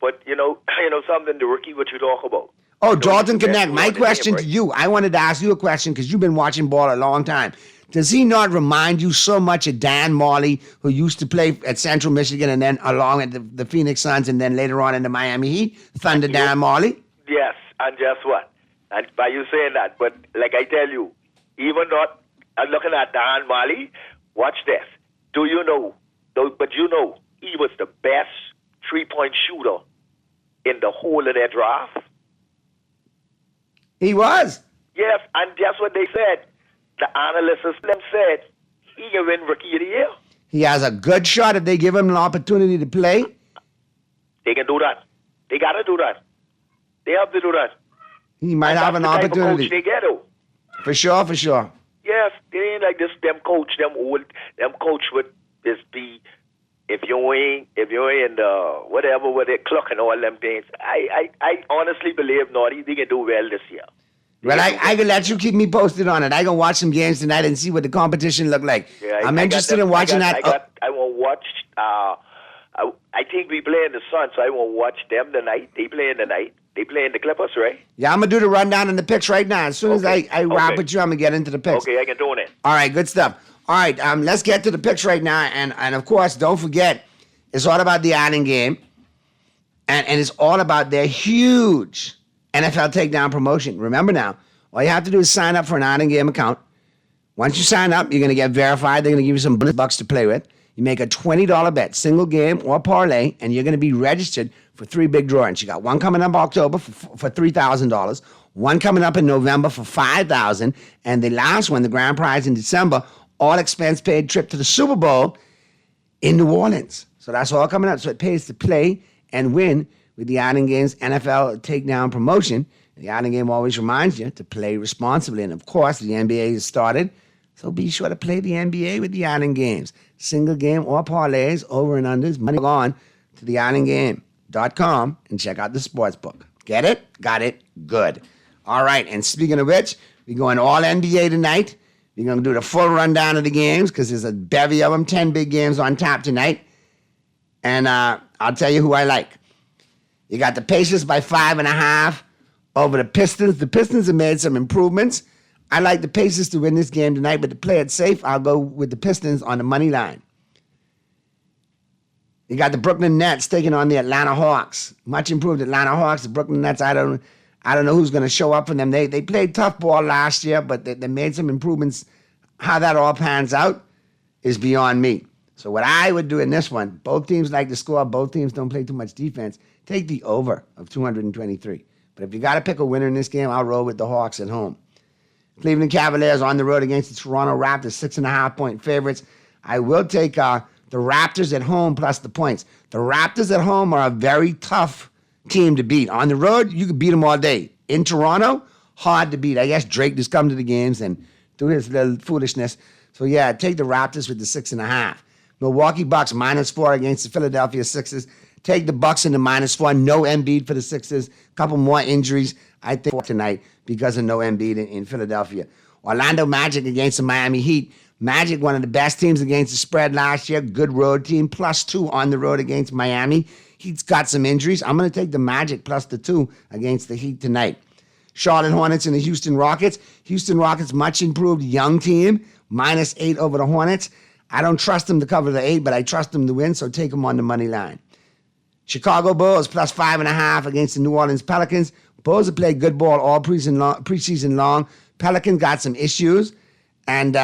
Speaker 7: But you know something, the rookie, what you talk about.
Speaker 5: Oh, Dalton Connect. My question to you, I wanted to ask you a question because you've been watching ball a long time. Does he not remind you so much of Dan Marley, who used to play at Central Michigan and then along at the Phoenix Suns and then later on in the Miami Heat? Thunder Dan Marley?
Speaker 7: Yes, and guess what? And by you saying that, but like I tell you, even not looking at Dan Marley, watch this. Do you know, but you know, he was the best three-point shooter in the whole of their draft?
Speaker 5: He was.
Speaker 7: Yes, and that's what they said. The analysts them said he can win Rookie of the Year.
Speaker 5: He has a good shot if they give him an opportunity to play.
Speaker 7: They can do that. They got to do that. They have to do that.
Speaker 5: He might have an opportunity.
Speaker 7: Type of coach they get, though.
Speaker 5: For sure, for sure.
Speaker 7: Yes, they ain't like this. Them coach would just be. If you ain't the whatever with it clock and all them things. I honestly believe Naughty they can do well this year.
Speaker 5: Well, I can let you keep me posted on it. I can watch some games tonight and see what the competition look like.
Speaker 7: Yeah,
Speaker 5: I'm interested in watching that.
Speaker 7: I want to watch. I think we play in the Sun, so I want to watch them tonight. They play in the night. They play in the Clippers, right?
Speaker 5: Yeah, I'm going to do the rundown and the picks right now. As soon as I wrap with you, I'm going to get into the picks.
Speaker 7: Okay, I can do it.
Speaker 5: All right, good stuff. All right, let's get to the picks right now. And of course, don't forget, it's all about the Island game. And it's all about their huge NFL takedown promotion. Remember now, all you have to do is sign up for an Island game account. Once you sign up, you're going to get verified. They're going to give you some bucks to play with. You make a $20 bet, single game or parlay, and you're going to be registered for 3 big drawings. You got one coming up October for $3,000, one coming up in November for $5,000, and the last one, the grand prize in December, all expense paid trip to the Super Bowl in New Orleans. So that's all coming up. So it pays to play and win with the Island Games NFL Takedown promotion. The Island Game always reminds you to play responsibly. And of course, the NBA has started. So be sure to play the NBA with the Island Games. Single game or parlays, over and unders. Money on to theislandgame.com and check out the sports book. Get it? Got it? Good. All right. And speaking of which, we're going all NBA tonight. We're going to do the full rundown of the games because there's a bevy of them, 10 big games on tap tonight. And I'll tell you who I like. You got the Pacers by 5.5 over the Pistons. The Pistons have made some improvements. I like the Pacers to win this game tonight, but to play it safe, I'll go with the Pistons on the money line. You got the Brooklyn Nets taking on the Atlanta Hawks. Much improved Atlanta Hawks. The Brooklyn Nets, I don't know who's going to show up for them. They played tough ball last year, but they made some improvements. How that all pans out is beyond me. So what I would do in this one, both teams like to score. Both teams don't play too much defense. Take the over of 223. But if you got to pick a winner in this game, I'll roll with the Hawks at home. Cleveland Cavaliers on the road against the Toronto Raptors, 6.5-point favorites. I will take the Raptors at home plus the points. The Raptors at home are a very tough team to beat. On the road, you can beat them all day. In Toronto, hard to beat. I guess Drake just come to the games and do his little foolishness. So, yeah, take the Raptors with the 6.5. Milwaukee Bucks -4 against the Philadelphia Sixers. Take the Bucks in the -4. No Embiid for the Sixers. Couple more injuries, I think, tonight because of no Embiid in Philadelphia. Orlando Magic against the Miami Heat. Magic, one of the best teams against the spread last year. Good road team. +2 on the road against Miami. Heat's got some injuries. I'm going to take the Magic plus the 2 against the Heat tonight. Charlotte Hornets and the Houston Rockets. Houston Rockets, much improved young team. -8 over the Hornets. I don't trust them to cover the 8, but I trust them to win, so take them on the money line. Chicago Bulls +5.5 against the New Orleans Pelicans. Bulls have played good ball all preseason long. Pelicans got some issues, and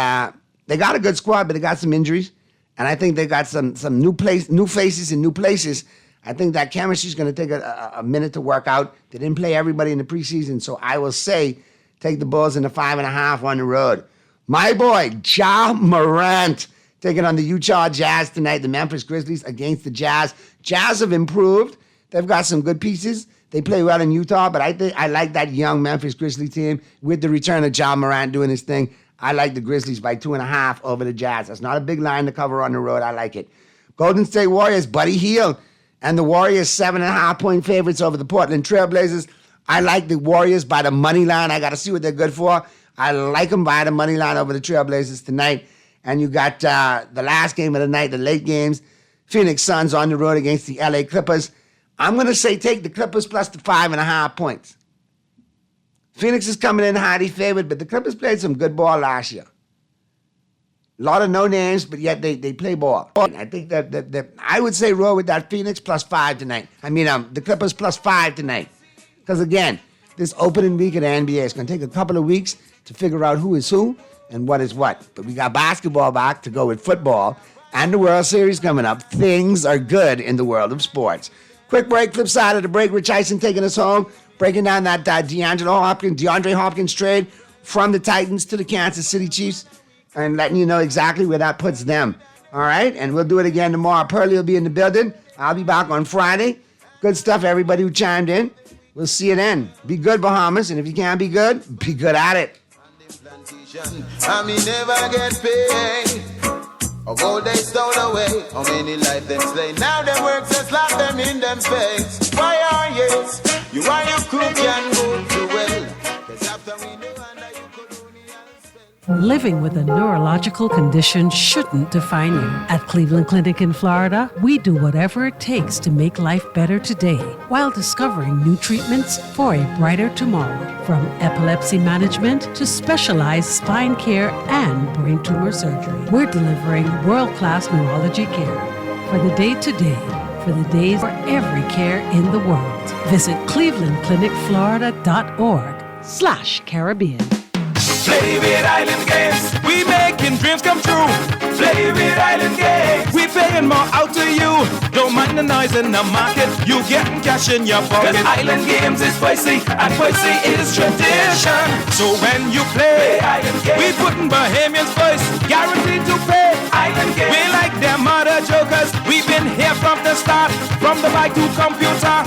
Speaker 5: they got a good squad, but they got some injuries. And I think they got some new faces in new places. I think that chemistry is going to take a minute to work out. They didn't play everybody in the preseason, so I will say take the Bulls in the 5.5 on the road. My boy, Ja Morant, taking on the Utah Jazz tonight. The Memphis Grizzlies against the Jazz. Jazz have improved. They've got some good pieces. They play well in Utah, but I like that young Memphis Grizzlies team with the return of Ja Morant doing his thing. I like the Grizzlies by 2.5 over the Jazz. That's not a big line to cover on the road. I like it. Golden State Warriors, Buddy Hield, and the Warriors 7.5-point favorites over the Portland Trailblazers. I like the Warriors by the money line. I got to see what they're good for. I like them by the money line over the Trailblazers tonight. And you got the last game of the night, the late games. Phoenix Suns on the road against the LA Clippers. I'm going to say take the Clippers plus the 5.5 points. Phoenix is coming in highly favored, but the Clippers played some good ball last year. A lot of no names, but yet they play ball. I think that I would say roll with that Phoenix +5 tonight. The Clippers +5 tonight. Because again, this opening week of the NBA is going to take a couple of weeks to figure out who is who and what is what. But we got basketball back to go with football and the World Series coming up. Things are good in the world of sports. Quick break, flip side of the break. Rich Eisen taking us home, breaking down that DeAndre Hopkins trade from the Titans to the Kansas City Chiefs and letting you know exactly where that puts them. All right? And we'll do it again tomorrow. Pearlie will be in the building. I'll be back on Friday. Good stuff, everybody who chimed in. We'll see you then. Be good, Bahamas. And if you can't be good at it.
Speaker 3: I may never get paid. Of old days stole away. How many life them slay? Now them work just lock them in them face. Why are you? You are your crew can go too well. Cause after we know
Speaker 8: Living with a neurological condition shouldn't define you. At Cleveland Clinic in Florida, we do whatever it takes to make life better today while discovering new treatments for a brighter tomorrow. From epilepsy management to specialized spine care and brain tumor surgery, we're delivering world-class neurology care for the day-to-day, for the days for every care in the world. Visit clevelandclinicflorida.org/Caribbean.
Speaker 9: Play with Island Games, we making dreams come true. Play with Island Games, we paying more out to you. Don't mind the noise in the market, you getting cash in your pocket. Cause Island Games is spicy, and spicy is tradition. So when you play Island Games, we putting Bahamians first, guaranteed to pay. Island Games, we like them other jokers. We've been here from the start, from the bike to computer.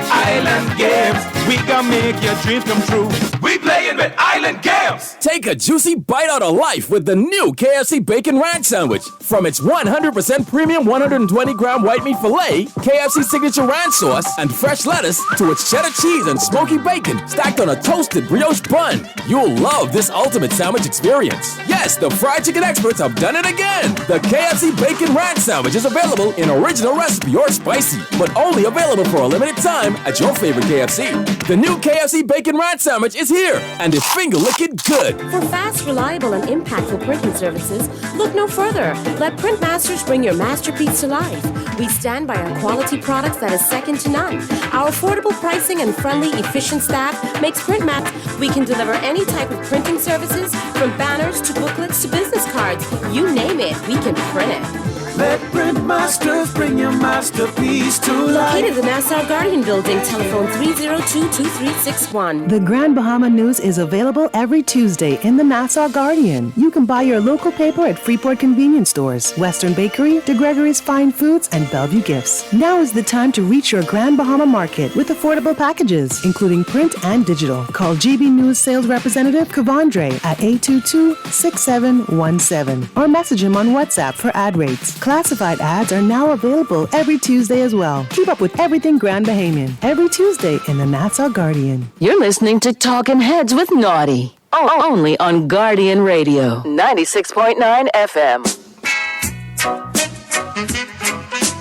Speaker 9: Island Games, we gonna make your dreams come true. We playing with Island Games.
Speaker 10: Take a juicy bite out of life with the new KFC Bacon Ranch Sandwich. From its 100% premium 120-gram white meat filet, KFC signature ranch sauce, and fresh lettuce, to its cheddar cheese and smoky bacon stacked on a toasted brioche bun. You'll love this ultimate sandwich experience. Yes, the fried chicken experts have done it again. The KFC Bacon Ranch Sandwich is available in original recipe or spicy, but only available for a limited time at your favorite KFC. The new KFC Bacon Ranch Sandwich is here and is finger-licking good.
Speaker 11: For fast, reliable, and impactful printing services, look no further. Let Printmasters bring your masterpiece to life. We stand by our quality products that is second to none. Our affordable pricing and friendly, efficient staff makes Printmasters. We can deliver any type of printing services, from banners to booklets to business cards. You name it, we can print it.
Speaker 9: Let Print Masters bring your masterpiece to life.
Speaker 11: Located in the Nassau Guardian Building, telephone 302-2361.
Speaker 13: The Grand Bahama News is available every Tuesday in the Nassau Guardian. You can buy your local paper at Freeport convenience stores, Western Bakery, DeGregory's Fine Foods, and Bellevue Gifts. Now is the time to reach your Grand Bahama market with affordable packages, including print and digital. Call GB News sales representative Kavandre at 822-6717 or message him on WhatsApp for ad rates. Classified ads are now available every Tuesday as well. Keep up with everything Grand Bahamian every Tuesday in the Nassau Guardian.
Speaker 1: You're listening to Talking Heads with Naughty. Only on Guardian Radio, 96.9 FM.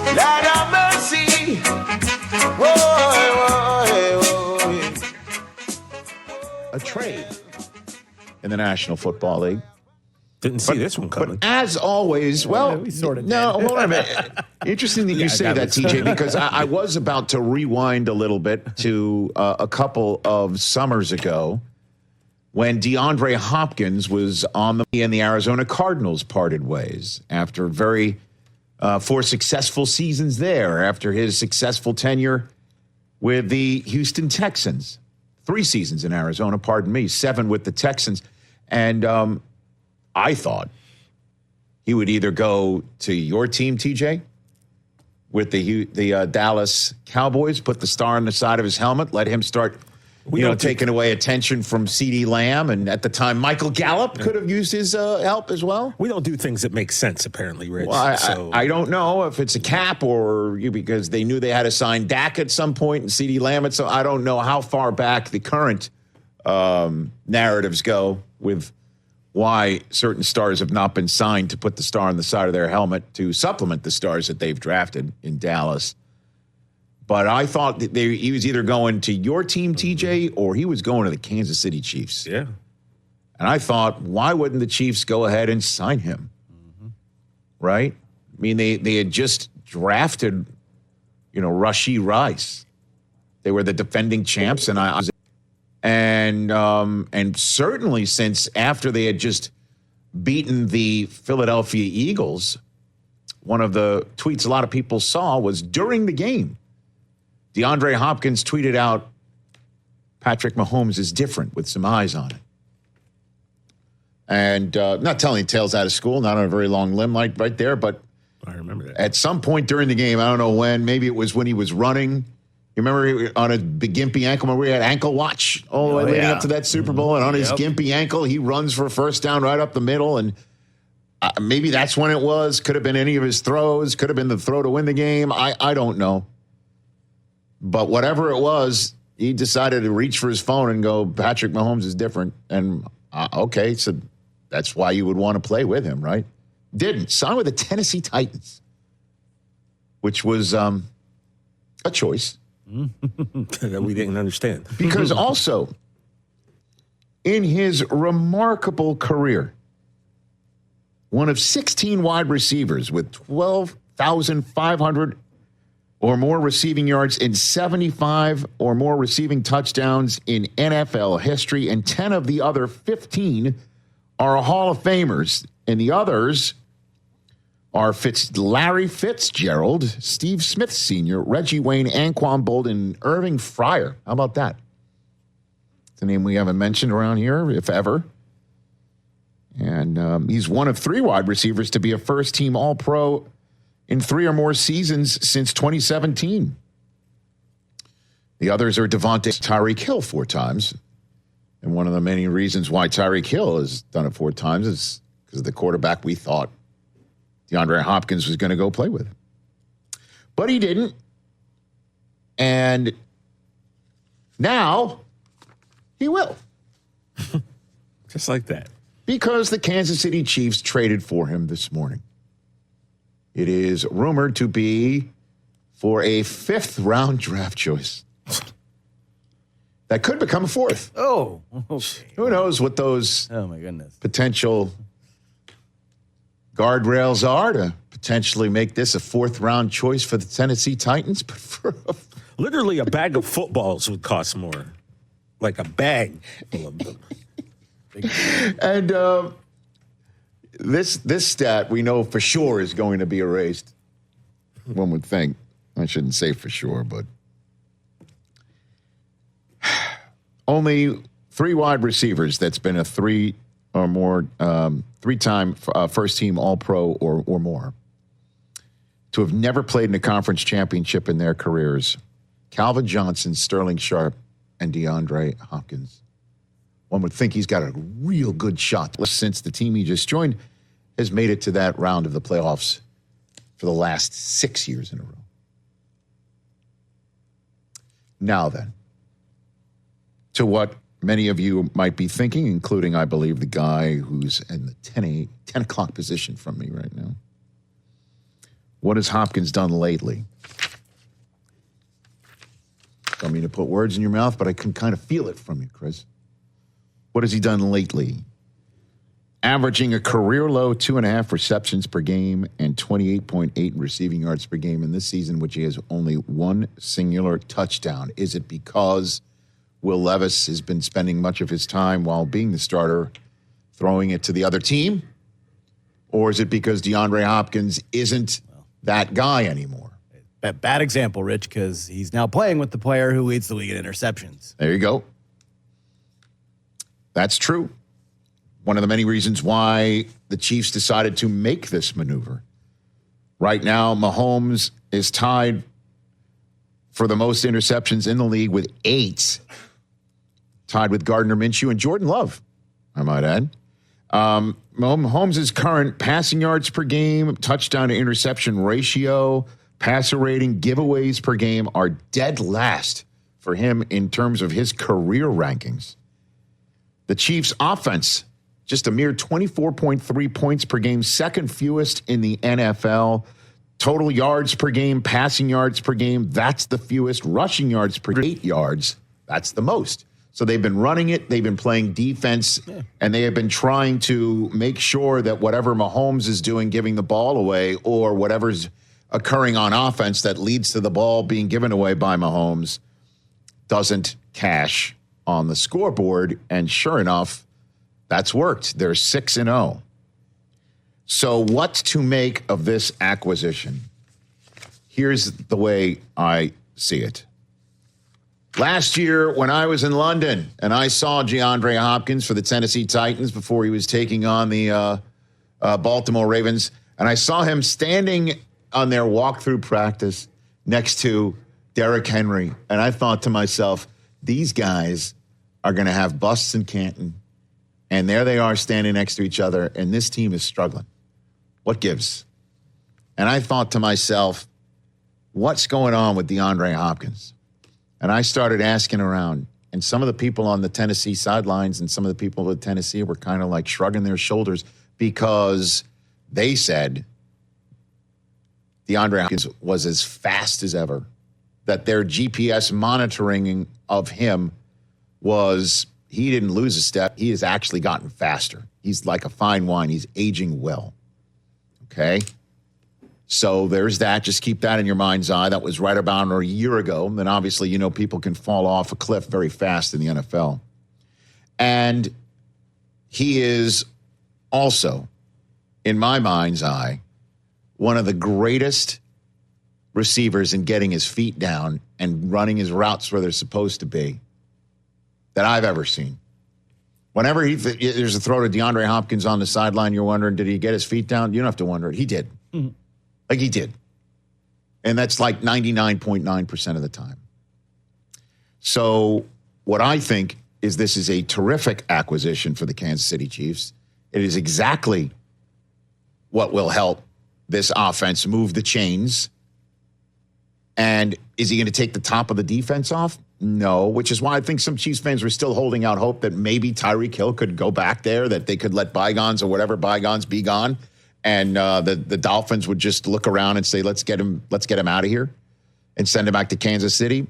Speaker 3: Lord have mercy.
Speaker 14: A trade in the National Football League.
Speaker 15: Didn't see this one coming.
Speaker 14: But as always, well,
Speaker 15: we sort of
Speaker 14: no, hold on a minute. Interesting that you say that, TJ, because I was about to rewind a little bit to a couple of summers ago when DeAndre Hopkins was on and the Arizona Cardinals parted ways after four successful seasons there, after his successful tenure with the Houston Texans. 3 seasons in Arizona, 7 with the Texans. And I thought he would either go to your team, TJ, with the Dallas Cowboys, put the star on the side of his helmet, let him start taking away attention from CeeDee Lamb. And at the time, Michael Gallup could have used his help as well.
Speaker 15: We don't do things that make sense, apparently, Rich.
Speaker 14: Well, I don't know if it's a cap or because they knew they had to sign Dak at some point and CeeDee Lamb. So I don't know how far back the current narratives go with why certain stars have not been signed to put the star on the side of their helmet to supplement the stars that they've drafted in Dallas. But I thought that he was either going to your team, TJ, or he was going to the Kansas City Chiefs.
Speaker 15: Yeah.
Speaker 14: And I thought, why wouldn't the Chiefs go ahead and sign him? Mm-hmm. Right? I mean, they had just drafted, Rashee Rice. They were the defending champs, and certainly since after they had just beaten the Philadelphia Eagles, one of the tweets a lot of people saw was during the game, DeAndre Hopkins tweeted out, Patrick Mahomes is different with some eyes on it. And not telling tales out of school, not on a very long limb right there, but
Speaker 15: I remember that.
Speaker 14: At some point during the game, I don't know when, maybe it was when he was running. You remember on a big gimpy ankle, remember we had ankle watch all the way leading up to that Super Bowl, and on his gimpy ankle, he runs for a first down right up the middle, and maybe that's when it was. Could have been any of his throws. Could have been the throw to win the game. I don't know. But whatever it was, he decided to reach for his phone and go, Patrick Mahomes is different. And okay, so that's why you would want to play with him, right? Didn't. Signed with the Tennessee Titans, which was a choice.
Speaker 15: That we didn't understand.
Speaker 14: Because also, in his remarkable career, one of 16 wide receivers with 12,500 or more receiving yards and 75 or more receiving touchdowns in NFL history, and 10 of the other 15 are Hall of Famers, and the others are Larry Fitzgerald, Steve Smith Sr., Reggie Wayne, Anquan Bolden, Irving Fryer. How about that? It's a name we haven't mentioned around here, if ever. And he's one of 3 wide receivers to be a first-team All-Pro in 3 or more seasons since 2017. The others are Devontae, Tyreek Hill 4 times. And one of the many reasons why Tyreek Hill has done it 4 times is because of the quarterback we thought DeAndre Hopkins was going to go play with. But he didn't. And now he will.
Speaker 15: Just like that.
Speaker 14: Because the Kansas City Chiefs traded for him this morning. It is rumored to be for a 5th-round draft choice. That could become a 4th.
Speaker 15: Oh. Okay.
Speaker 14: Who knows what those potential guardrails are to potentially make this a 4th-round choice for the Tennessee Titans. But
Speaker 15: literally a bag of footballs would cost more. Like a bag.
Speaker 14: And This stat we know for sure is going to be erased. One would think. I shouldn't say for sure, but only 3 wide receivers that's been a 3 or more, 3-time first-team All-Pro or more to have never played in a conference championship in their careers. Calvin Johnson, Sterling Sharp, and DeAndre Hopkins. One would think he's got a real good shot since the team he just joined has made it to that round of the playoffs for the last 6 years in a row. Now then, to what many of you might be thinking, including, I believe, the guy who's in the 10 o'clock position from me right now. What has Hopkins done lately? Don't mean to put words in your mouth, but I can kind of feel it from you, Chris. What has he done lately? Averaging a career low 2.5 receptions per game and 28.8 receiving yards per game in this season, which he has only 1 singular touchdown. Is it because Will Levis has been spending much of his time while being the starter throwing it to the other team? Or is it because DeAndre Hopkins isn't that guy anymore?
Speaker 6: Bad example, Rich, because he's now playing with the player who leads the league in interceptions.
Speaker 14: There you go. That's true. One of the many reasons why the Chiefs decided to make this maneuver. Right now, Mahomes is tied for the most interceptions in the league with 8. Tied with Gardner Minshew and Jordan Love, I might add. Mahomes' current passing yards per game, touchdown to interception ratio, passer rating, giveaways per game are dead last for him in terms of his career rankings. The Chiefs' offense, just a mere 24.3 points per game, second fewest in the NFL. Total yards per game, passing yards per game, that's the fewest. Rushing yards per 8 yards, that's the most. So they've been running it, they've been playing defense, and they have been trying to make sure that whatever Mahomes is doing, giving the ball away, or whatever's occurring on offense that leads to the ball being given away by Mahomes doesn't cash on the scoreboard. And sure enough, that's worked. They're 6-0. So what to make of this acquisition? Here's the way I see it. Last year, when I was in London and I saw DeAndre Hopkins for the Tennessee Titans before he was taking on the Baltimore Ravens, and I saw him standing on their walkthrough practice next to Derrick Henry, and I thought to myself, these guys are going to have busts in Canton, and there they are standing next to each other, and this team is struggling. What gives? And I thought to myself, what's going on with DeAndre Hopkins? And I started asking around, and some of the people on the Tennessee sidelines and some of the people with Tennessee were kind of like shrugging their shoulders because they said DeAndre Hopkins was as fast as ever, that their GPS monitoring of him was, he didn't lose a step. He has actually gotten faster. He's like a fine wine. He's aging well. Okay? So there's that. Just keep that in your mind's eye. That was right about a year ago. And then obviously, you know, people can fall off a cliff very fast in the NFL. And he is also, in my mind's eye, one of the greatest receivers in getting his feet down and running his routes where they're supposed to be that I've ever seen. Whenever there's a throw to DeAndre Hopkins on the sideline, you're wondering, did he get his feet down? You don't have to wonder it. He did. Mm-hmm. Like he did. And that's like 99.9% of the time. So what I think is this is a terrific acquisition for the Kansas City Chiefs. It is exactly what will help this offense move the chains. And is he going to take the top of the defense off? No, which is why I think some Chiefs fans were still holding out hope that maybe Tyreek Hill could go back there, that they could let bygones or whatever bygones be gone. And the Dolphins would just look around and say, let's get him out of here and send him back to Kansas City.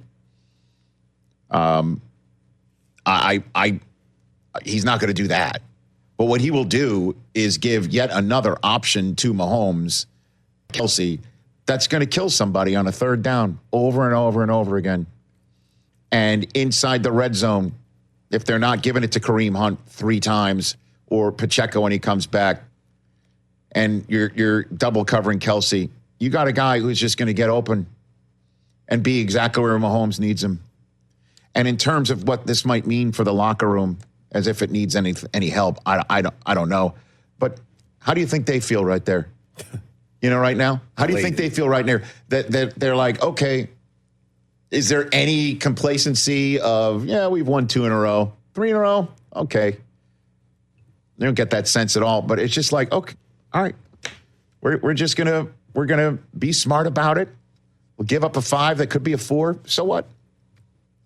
Speaker 14: He's not going to do that. But what he will do is give yet another option to Mahomes, Kelsey, that's going to kill somebody on a third down over and over and over again. And inside the red zone, if they're not giving it to Kareem Hunt 3 times or Pacheco when he comes back, and you're double covering Kelsey, you got a guy who's just going to get open and be exactly where Mahomes needs him. And in terms of what this might mean for the locker room, as if it needs any help, I don't know. But how do you think they feel right there? Right now? How do you think they feel right there? That they're like, okay, is there any complacency of, we've won 2 in a row, 3 in a row? Okay. They don't get that sense at all. But it's just like, okay, all right. We're just gonna be smart about it. We'll give up a 5 that could be a 4. So what?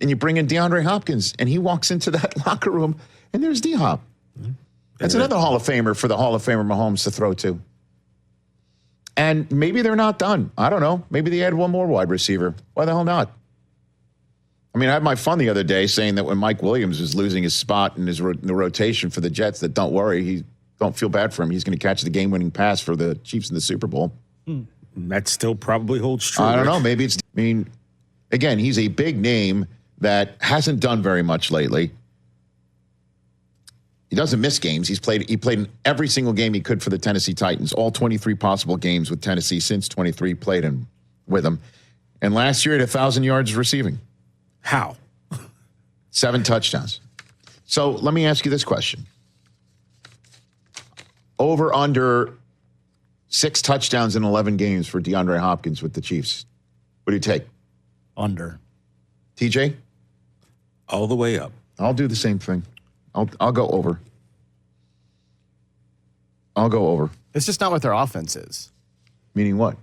Speaker 14: And you bring in DeAndre Hopkins, and he walks into that locker room, and there's D-Hop. That's another Hall of Famer for the Hall of Famer Mahomes to throw to. And maybe they're not done. I don't know. Maybe they add one more wide receiver. Why the hell not? I mean, I had my fun the other day saying that when Mike Williams was losing his spot in the rotation for the Jets, that don't worry, don't feel bad for him. He's going to catch the game-winning pass for the Chiefs in the Super Bowl.
Speaker 15: That still probably holds true.
Speaker 14: I don't know. Maybe again, he's a big name that hasn't done very much lately. He doesn't miss games. He played in every single game he could for the Tennessee Titans. All 23 possible games with Tennessee since 23 played with him. And last year he had 1,000 yards receiving.
Speaker 15: How?
Speaker 14: 7 touchdowns. So let me ask you this question. Over under 6 touchdowns in 11 games for DeAndre Hopkins with the Chiefs. What do you take?
Speaker 6: Under.
Speaker 14: TJ?
Speaker 15: All the way up.
Speaker 14: I'll do the same thing. I'll go over.
Speaker 6: It's just not what their offense is.
Speaker 14: Meaning what?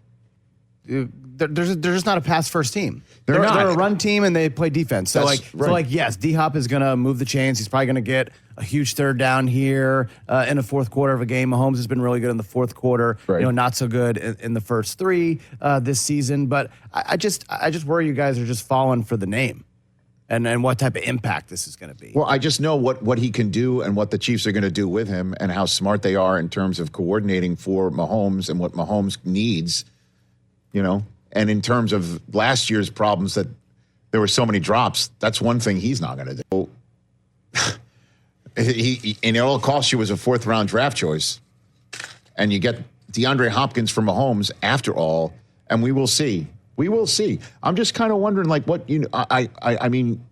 Speaker 6: They're just not a pass-first team.
Speaker 14: They're not.
Speaker 6: They're a run team, and they play defense. So, yes, D-Hop is going to move the chains. He's probably going to get a huge third down here in the fourth quarter of a game. Mahomes has been really good in the fourth quarter.
Speaker 14: Right.
Speaker 6: Not so good in the first 3 this season. But I just worry you guys are just falling for the name. And what type of impact this is going to be.
Speaker 14: Well, I just know what he can do and what the Chiefs are going to do with him and how smart they are in terms of coordinating for Mahomes and what Mahomes needs, And in terms of last year's problems that there were so many drops, that's one thing he's not going to do. And it all cost you was a 4th-round draft choice. And you get DeAndre Hopkins for Mahomes after all, and we will see. We will see. I'm just kind of wondering, like, what I mean,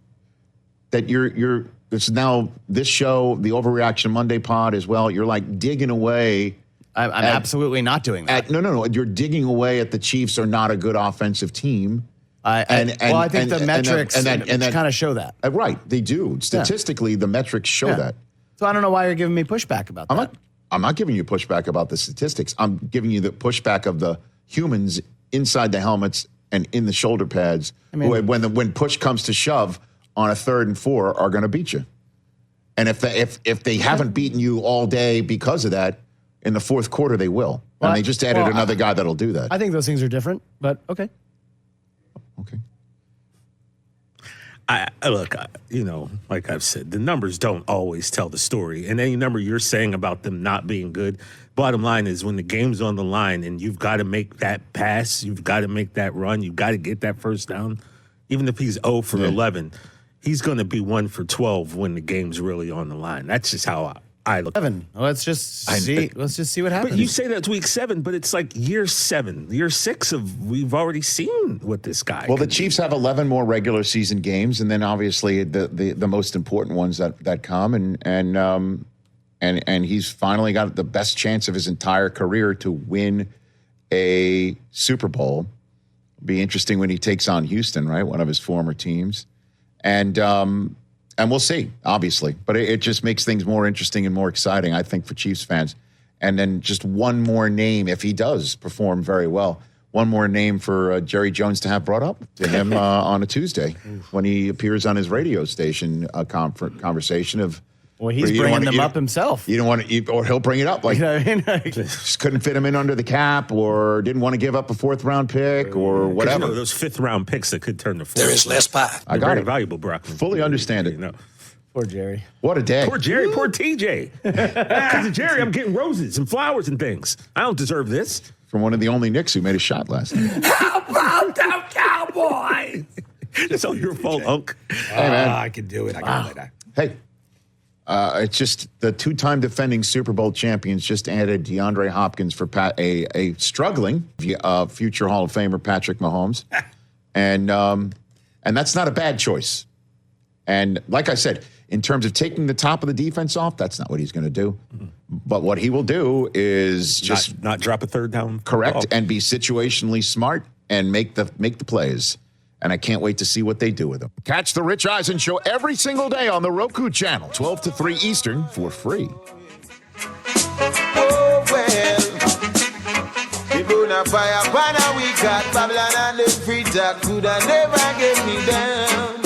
Speaker 14: that you're. It's now this show, the Overreaction Monday pod as well. You're like digging away.
Speaker 6: I'm absolutely not doing that.
Speaker 14: No. You're digging away at the Chiefs are not a good offensive team.
Speaker 6: I think the metrics kind of show that.
Speaker 14: Right, they do. Statistically, the metrics show that.
Speaker 6: So I don't know why you're giving me pushback about that.
Speaker 14: I'm not giving you pushback about the statistics. I'm giving you the pushback of the humans inside the helmets and in the shoulder pads, who, when push comes to shove on a 3rd and 4, are going to beat you. And if they haven't beaten you all day because of that, in the fourth quarter they will. And they just added another guy that'll do that.
Speaker 6: I think those things are different, but okay.
Speaker 14: Okay.
Speaker 15: Look, like I've said, the numbers don't always tell the story. And any number you're saying about them not being good, bottom line is when the game's on the line and you've got to make that pass, you've got to make that run, you've got to get that first down. Even if he's 0 for 11, he's going to be 1 for 12 when the game's really on the line. That's just how I look.
Speaker 6: 7. Let's just see. Let's just see what happens.
Speaker 15: But you say that's week 7, but it's like year 7, year 6 of we've already seen what this guy.
Speaker 14: Well, the Chiefs have 11 more regular season games, and then obviously the most important ones that come, and he's finally got the best chance of his entire career to win a Super Bowl. Be interesting when he takes on Houston, right? One of his former teams, and we'll see, obviously. But it just makes things more interesting and more exciting, I think, for Chiefs fans. And then just one more name, if he does perform very well, one more name for Jerry Jones to have brought up to him on a Tuesday when he appears on his radio station conversation of.
Speaker 6: Well, he's bringing them up himself.
Speaker 14: You don't want to, or he'll bring it up like just couldn't fit him in under the cap, or didn't want to give up a 4th-round pick, or whatever.
Speaker 15: Those 5th-round picks that could turn to 4th.
Speaker 24: There is less pie.
Speaker 14: I got it.
Speaker 15: Valuable, Brock.
Speaker 14: Fully understand it.
Speaker 6: Poor Jerry.
Speaker 14: What a day.
Speaker 15: Poor Jerry. Poor TJ. Because of Jerry, I'm getting roses and flowers and things. I don't deserve this.
Speaker 14: From one of the only Knicks who made a shot last night.
Speaker 15: How about them Cowboys? It's all your fault, Unc.
Speaker 14: Hey, man.
Speaker 6: I can do it. I can do that.
Speaker 14: Hey. It's just the two-time defending Super Bowl champions just added DeAndre Hopkins for a struggling future Hall of Famer Patrick Mahomes, and that's not a bad choice. And like I said, in terms of taking the top of the defense off, that's not what he's going to do. Mm-hmm. But what he will do is just
Speaker 15: not drop a third down,
Speaker 14: correct, and be situationally smart and make the plays. And I can't wait to see what they do with him. Catch the Rich Eisen Show every single day on the Roku channel, 12 to 3 Eastern, for free.
Speaker 3: Oh, well. The Bonafire banner we got Babylon and the free talk could have never get me down.